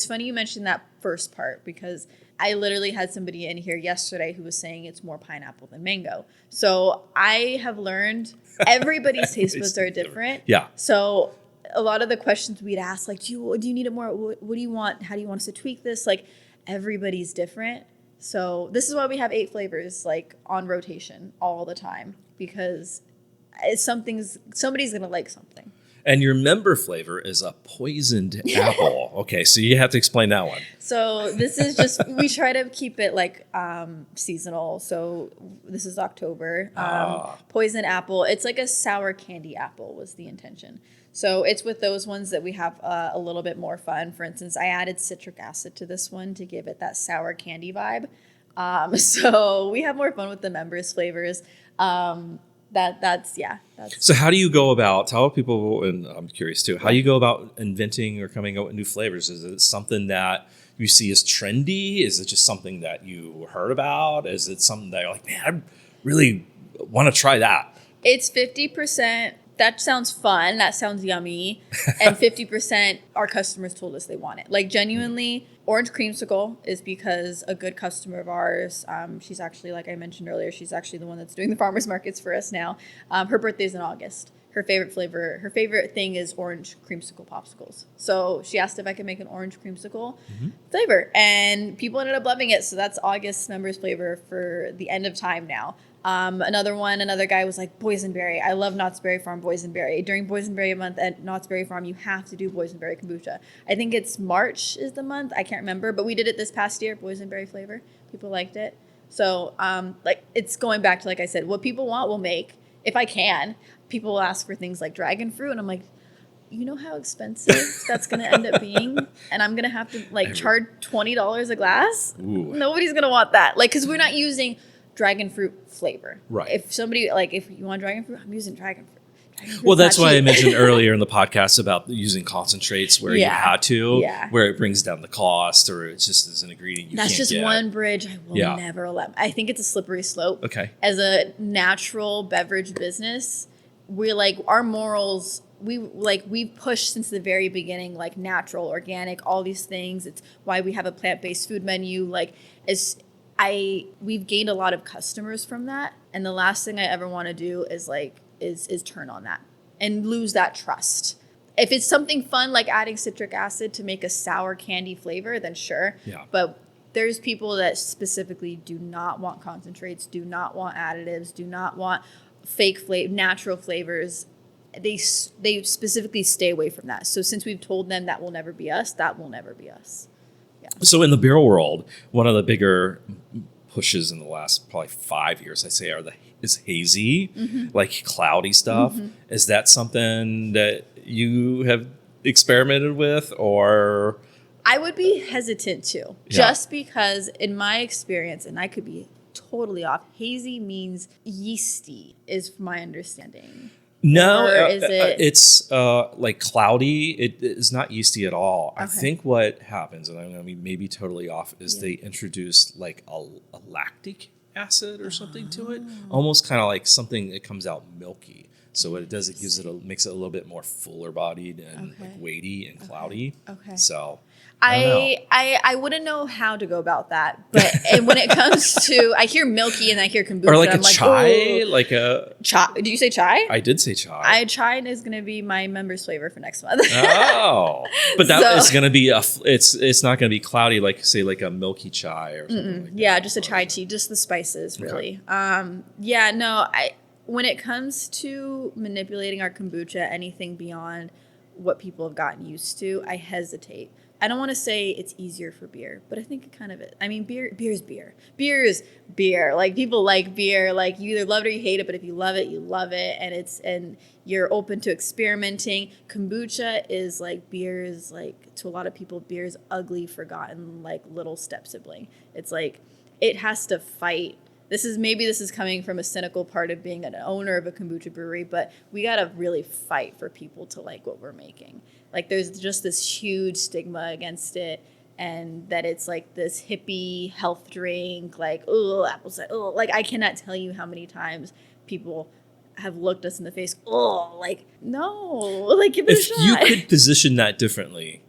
funny you mentioned that first part because I literally had somebody in here yesterday who was saying it's more pineapple than mango. So I have learned everybody's taste buds are different. Yeah. So a lot of the questions we'd ask, like, do you need it more? What do you want? How do you want us to tweak this? Like, everybody's different. So this is why we have 8 flavors, like, on rotation all the time, because somebody's going to like something. And your member flavor is a poisoned apple. Okay, so you have to explain that one. So this is just, we try to keep it like seasonal. So this is October. Poison apple. It's like a sour candy apple was the intention. So it's with those ones that we have a little bit more fun. For instance, I added citric acid to this one to give it that sour candy vibe. So we have more fun with the members flavors. That's. So how do you go about, tell people, and I'm curious too, how you go about inventing or coming up with new flavors? Is it something that you see as trendy? Is it just something that you heard about? Is it something that you're like, man, I really want to try that? It's 50%. That sounds fun. That sounds yummy. And 50% our customers told us they want it. Like, genuinely, orange creamsicle is because a good customer of ours, she's actually, like I mentioned earlier, she's actually the one that's doing the farmers markets for us now. Her birthday's in August. Her favorite thing is orange creamsicle popsicles. So she asked if I could make an orange creamsicle flavor. And people ended up loving it. So that's August members flavor for the end of time now. Another guy was like, boysenberry. I love Knott's Berry Farm boysenberry. During boysenberry month at Knott's Berry Farm, you have to do boysenberry kombucha. I think it's March is the month. I can't remember, but we did it this past year, boysenberry flavor. People liked it. So, like, it's going back to, like I said, what people want, we'll make. If I can, people will ask for things like dragon fruit, and I'm like, you know how expensive that's going to end up being? And I'm going to have to, like, charge $20 a glass? Ooh. Nobody's going to want that. Like, because we're not using dragon fruit flavor. Right. If somebody, like, if you want dragon fruit, I'm using dragon fruit. Well, that's why I mentioned earlier in the podcast about using concentrates where you had to, where it brings down the cost, or it's just as an ingredient you that's can't just get. one bridge I will never allow. I think it's a slippery slope. Okay. As a natural beverage business, we're like, our morals, we've pushed since the very beginning, like, natural, organic, all these things. It's why we have a plant-based food menu. Like, we've gained a lot of customers from that, and the last thing I ever want to do is turn on that and lose that trust. If it's something fun like adding citric acid to make a sour candy flavor, then sure. Yeah. But there's people that specifically do not want concentrates, do not want additives, do not want natural flavors. They specifically stay away from that. So since we've told them that will never be us, that will never be us. Yeah. So in the beer world, one of the bigger pushes in the last probably 5 years, I say, is hazy, like cloudy stuff. Is that something that you have experimented with, or? I would be hesitant to, just because in my experience, and I could be totally off, hazy means yeasty, is my understanding. No, Or is it's like cloudy. It is not yeasty at all. Okay. I think what happens, and I'm going to be maybe totally off, is they introduce like a lactic acid or something to it, almost kind of like something that comes out milky. So what it does, it makes it a little bit more fuller bodied and like weighty and cloudy. Okay. So I wouldn't know how to go about that, but and when it comes to, I hear milky and I hear kombucha, or like I'm a chai, ooh. like a Chai. Did you say chai? I did say chai. Chai is going to be my members flavor for next month. Oh, but that is So- going to be it's not going to be cloudy like say like a milky chai or something like Yeah, that. just a chai tea, just the spices, really. Yeah, no, when it comes to manipulating our kombucha, anything beyond what people have gotten used to, I hesitate. I don't want to say it's easier for beer, but I think it kind of is. I mean, beer is beer. Beer is beer. Like, people like beer. Like, you either love it or you hate it, but if you love it, you love it, and you're open to experimenting. Kombucha is like, beer is like, to a lot of people, beer is ugly, forgotten, like little step sibling. It's like, it has to fight. This is coming from a cynical part of being an owner of a kombucha brewery, but we got to really fight for people to like what we're making. Like, there's just this huge stigma against it, and that it's like this hippie health drink, like, oh, apple cider, oh, like, I cannot tell you how many times people have looked us in the face, oh, like, no, like, give it a If shot. you could position that differently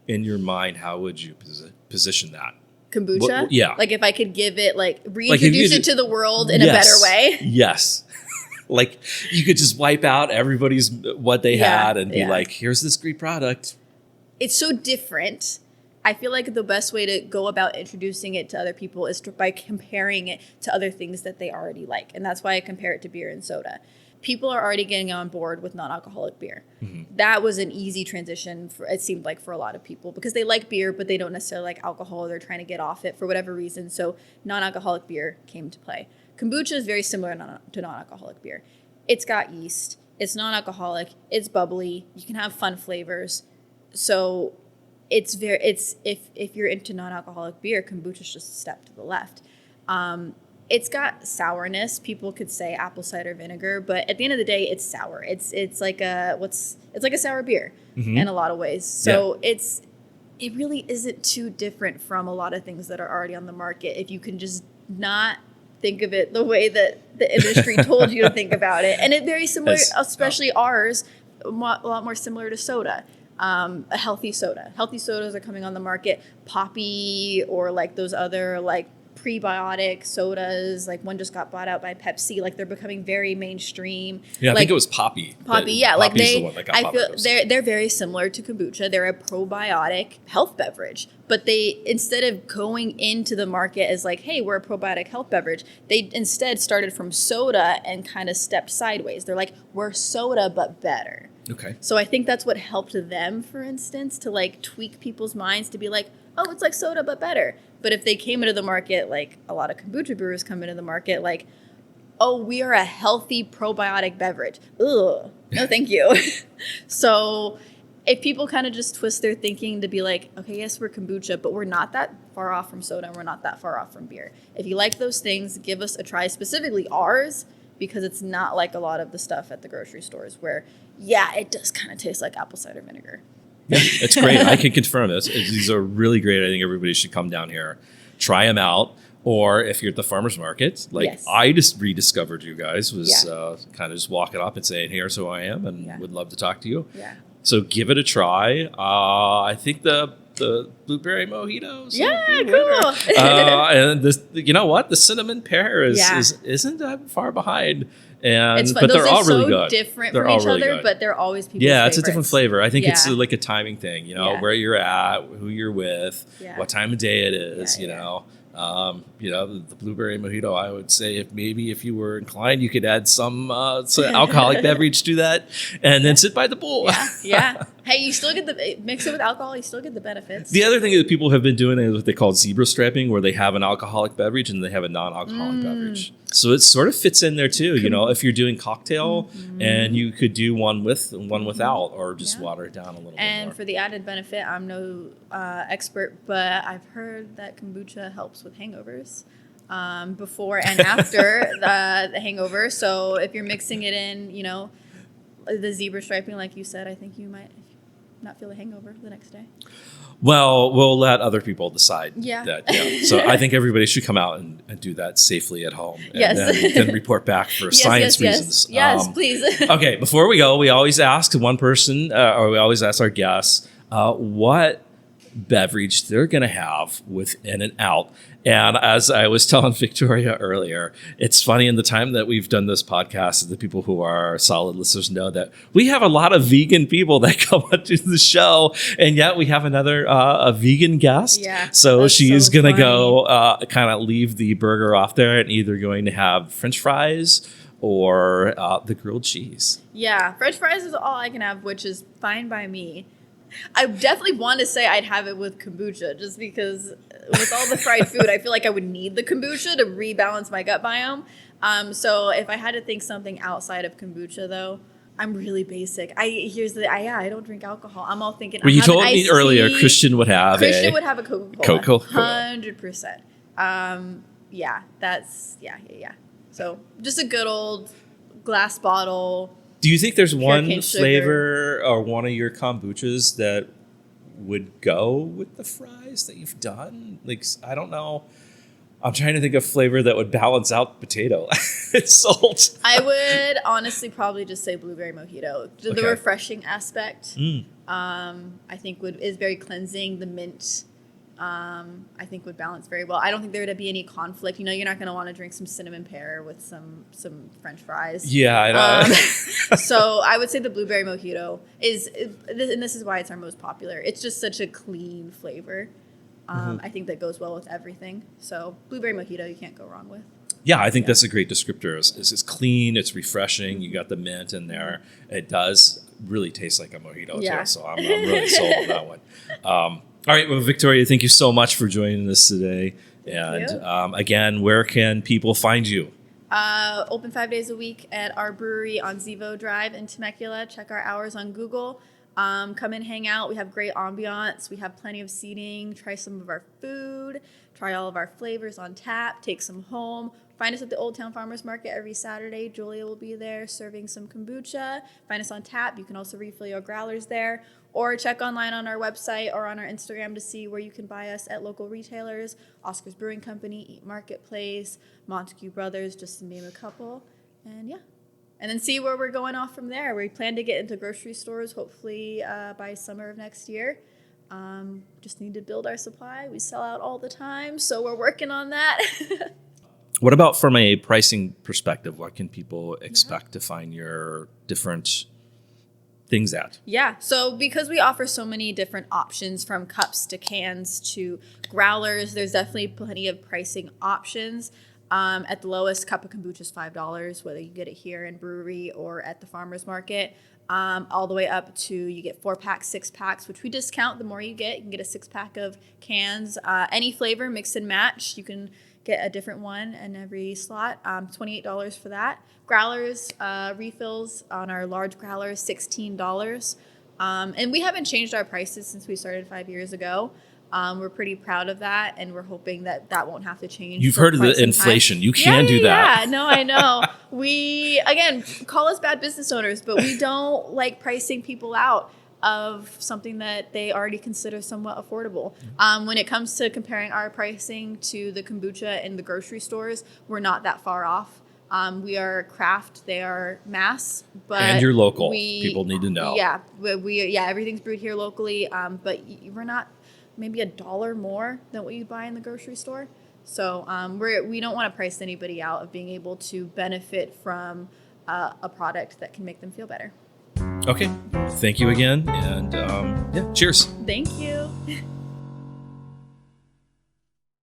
in your mind, how would you position that? Kombucha? Yeah. Like, if I could give it, like, reintroduce it to the world in a better way. Yes. Like, you could just wipe out everybody's what they had and be like, here's this great product. It's so different. I feel like the best way to go about introducing it to other people is by comparing it to other things that they already like. And that's why I compare it to beer and soda. People are already getting on board with non-alcoholic beer. That was an easy transition, it seemed like, for a lot of people, because they like beer, but they don't necessarily like alcohol. They're trying to get off it for whatever reason. So non-alcoholic beer came to play. Kombucha is very similar to non-alcoholic beer. It's got yeast. It's non-alcoholic. It's bubbly. You can have fun flavors. So if you're into non-alcoholic beer, kombucha's just a step to the left. It's got sourness. People could say apple cider vinegar, but at the end of the day, it's sour. It's like a sour beer in a lot of ways. So it really isn't too different from a lot of things that are already on the market. If you can just not think of it the way that the industry told you to think about it, and it's very similar, especially ours, a lot more similar to soda. A healthy soda. Healthy sodas are coming on the market. Poppy, or like those other like prebiotic sodas, like one just got bought out by Pepsi. Like, they're becoming very mainstream. Yeah, I like, think it was Poppy. Poppy, yeah. Like, Poppy's the one that got I feel popular. they're very similar to kombucha. They're a probiotic health beverage, but they, instead of going into the market as like, hey, we're a probiotic health beverage, they instead started from soda and kind of stepped sideways. They're like, we're soda but better. Okay. So I think that's what helped them, for instance, to like tweak people's minds to be like, oh, it's like soda but better. But if they came into the market, like a lot of kombucha brewers come into the market, like, oh, we are a healthy probiotic beverage. Ugh, no thank you. So if people kind of just twist their thinking to be like, okay, yes, we're kombucha, but we're not that far off from soda, and we're not that far off from beer. If you like those things, give us a try, specifically ours, because it's not like a lot of the stuff at the grocery stores where, yeah, it does kind of taste like apple cider vinegar. Yeah, it's great. I can confirm this. These are really great. I think everybody should come down here, try them out. Or if you're at the farmer's market, like Yes. I just rediscovered you guys, was Yeah. kind of just walking up and saying, here's who I am, and Yeah. would love to talk to you. Yeah. So give it a try. I think the the blueberry mojito. So Yeah, be a winner. cool. And this, you know what? The cinnamon pear Yeah. isn't that far behind. And It's fun. but Those they're are all really so good. different They're from all each really other, good. but they're always people's Yeah, it's a different favorites. flavor. I think it's Yeah. like a timing thing, you know, Yeah. where you're at, who you're with, Yeah. what time of day it is, Yeah, you yeah. know. The blueberry mojito, I would say if you were inclined, you could add some alcoholic beverage to that and then sit by the pool. Yeah. Hey, you still get mix it with alcohol, you still get the benefits. The other thing that people have been doing is what they call zebra striping, where they have an alcoholic beverage and they have a non-alcoholic beverage. So it sort of fits in there too. You know, if you're doing cocktail and you could do one with and one without, or just water it down a little bit And more. for the added benefit, I'm no expert, but I've heard that kombucha helps with hangovers before and after the hangover. So if you're mixing it in, you know, the zebra striping, like you said, I think you might not feel a hangover the next day. Well, we'll let other people decide. Yeah. That, So I think everybody should come out and do that safely at home. And Yes. then report back for science reasons. Yes, please. Okay, before we go, we always ask one person, or we always ask our guests, what beverage they're going to have with In and Out. And as I was telling Victoria earlier, it's funny, in the time that we've done this podcast, the people who are solid listeners know that we have a lot of vegan people that come onto the show, and yet we have another a vegan guest. Yeah, so that's she so is going to funny. go kind of leave the burger off there and either going to have French fries or the grilled cheese. Yeah, French fries is all I can have, which is fine by me. I definitely want to say I'd have it with kombucha, just because with all the fried food, I feel like I would need the kombucha to rebalance my gut biome. So if I had to think something outside of kombucha, though, I'm really basic. I don't drink alcohol. I'm all thinking. Well, you I'm having told me iced earlier tea. Christian would have Christian would have a Coca-Cola. Coca-Cola. 100%. Yeah. So just a good old glass bottle. Do you think there's Pure one cane sugar. flavor or one of your kombuchas that would go with the fries that you've done? Like, I don't know. I'm trying to think of flavor that would balance out potato and salt. I would honestly probably just say blueberry mojito. The Okay. refreshing aspect, Mm. I think is very cleansing. The mint, I think would balance very well. I don't think there would be any conflict. You know, you're not going to want to drink some cinnamon pear with some French fries. Yeah, I know. So I would say the blueberry mojito and this is why it's our most popular. It's just such a clean flavor. I think that goes well with everything. So blueberry mojito, you can't go wrong with. Yeah, I think that's a great descriptor. It's clean, it's refreshing. You got the mint in there. It does really taste like a mojito Yeah. too. So I'm really sold on that one. All right, well, Victoria, thank you so much for joining us today. And you. again, where can people find you? Open 5 days a week at our brewery on Zevo Drive in Temecula. Check our hours on Google. Come and hang out. We have great ambiance. We have plenty of seating. Try some of our food. Try all of our flavors on tap. Take some home. Find us at the Old Town Farmers Market every Saturday. Julia will be there serving some kombucha. Find us on tap. You can also refill your growlers there. Or check online on our website or on our Instagram to see where you can buy us at local retailers. Oscar's Brewing Company, Eat Marketplace, Montague Brothers, just to name a couple. And yeah. And then see where we're going off from there. We plan to get into grocery stores hopefully by summer of next year. Just need to build our supply. We sell out all the time, so we're working on that. What about from a pricing perspective? What can people expect to find your different things at? Yeah, so because we offer so many different options from cups to cans to growlers, there's definitely plenty of pricing options. At the lowest, cup of kombucha is $5, whether you get it here in brewery or at the farmer's market. All the way up to you get 4-packs, 6-packs, which we discount the more you get. You can get a 6-pack of cans. Any flavor, mix and match. You can get a different one in every slot. $28 for that. Growlers, refills on our large growlers, $16. And we haven't changed our prices since we started 5 years ago. We're pretty proud of that, and we're hoping that won't have to change. You've for heard of quite the some inflation. time. You can do that. Yeah, no, I know. We, again, call us bad business owners, but we don't like pricing people out of something that they already consider somewhat affordable. When it comes to comparing our pricing to the kombucha in the grocery stores, we're not that far off. We are craft, they are mass, but And you're local. People need to know. Yeah, everything's brewed here locally, but we're not maybe $1 more than what you buy in the grocery store. So we don't want to price anybody out of being able to benefit from a product that can make them feel better. Okay. Thank you again. And yeah, cheers. Thank you.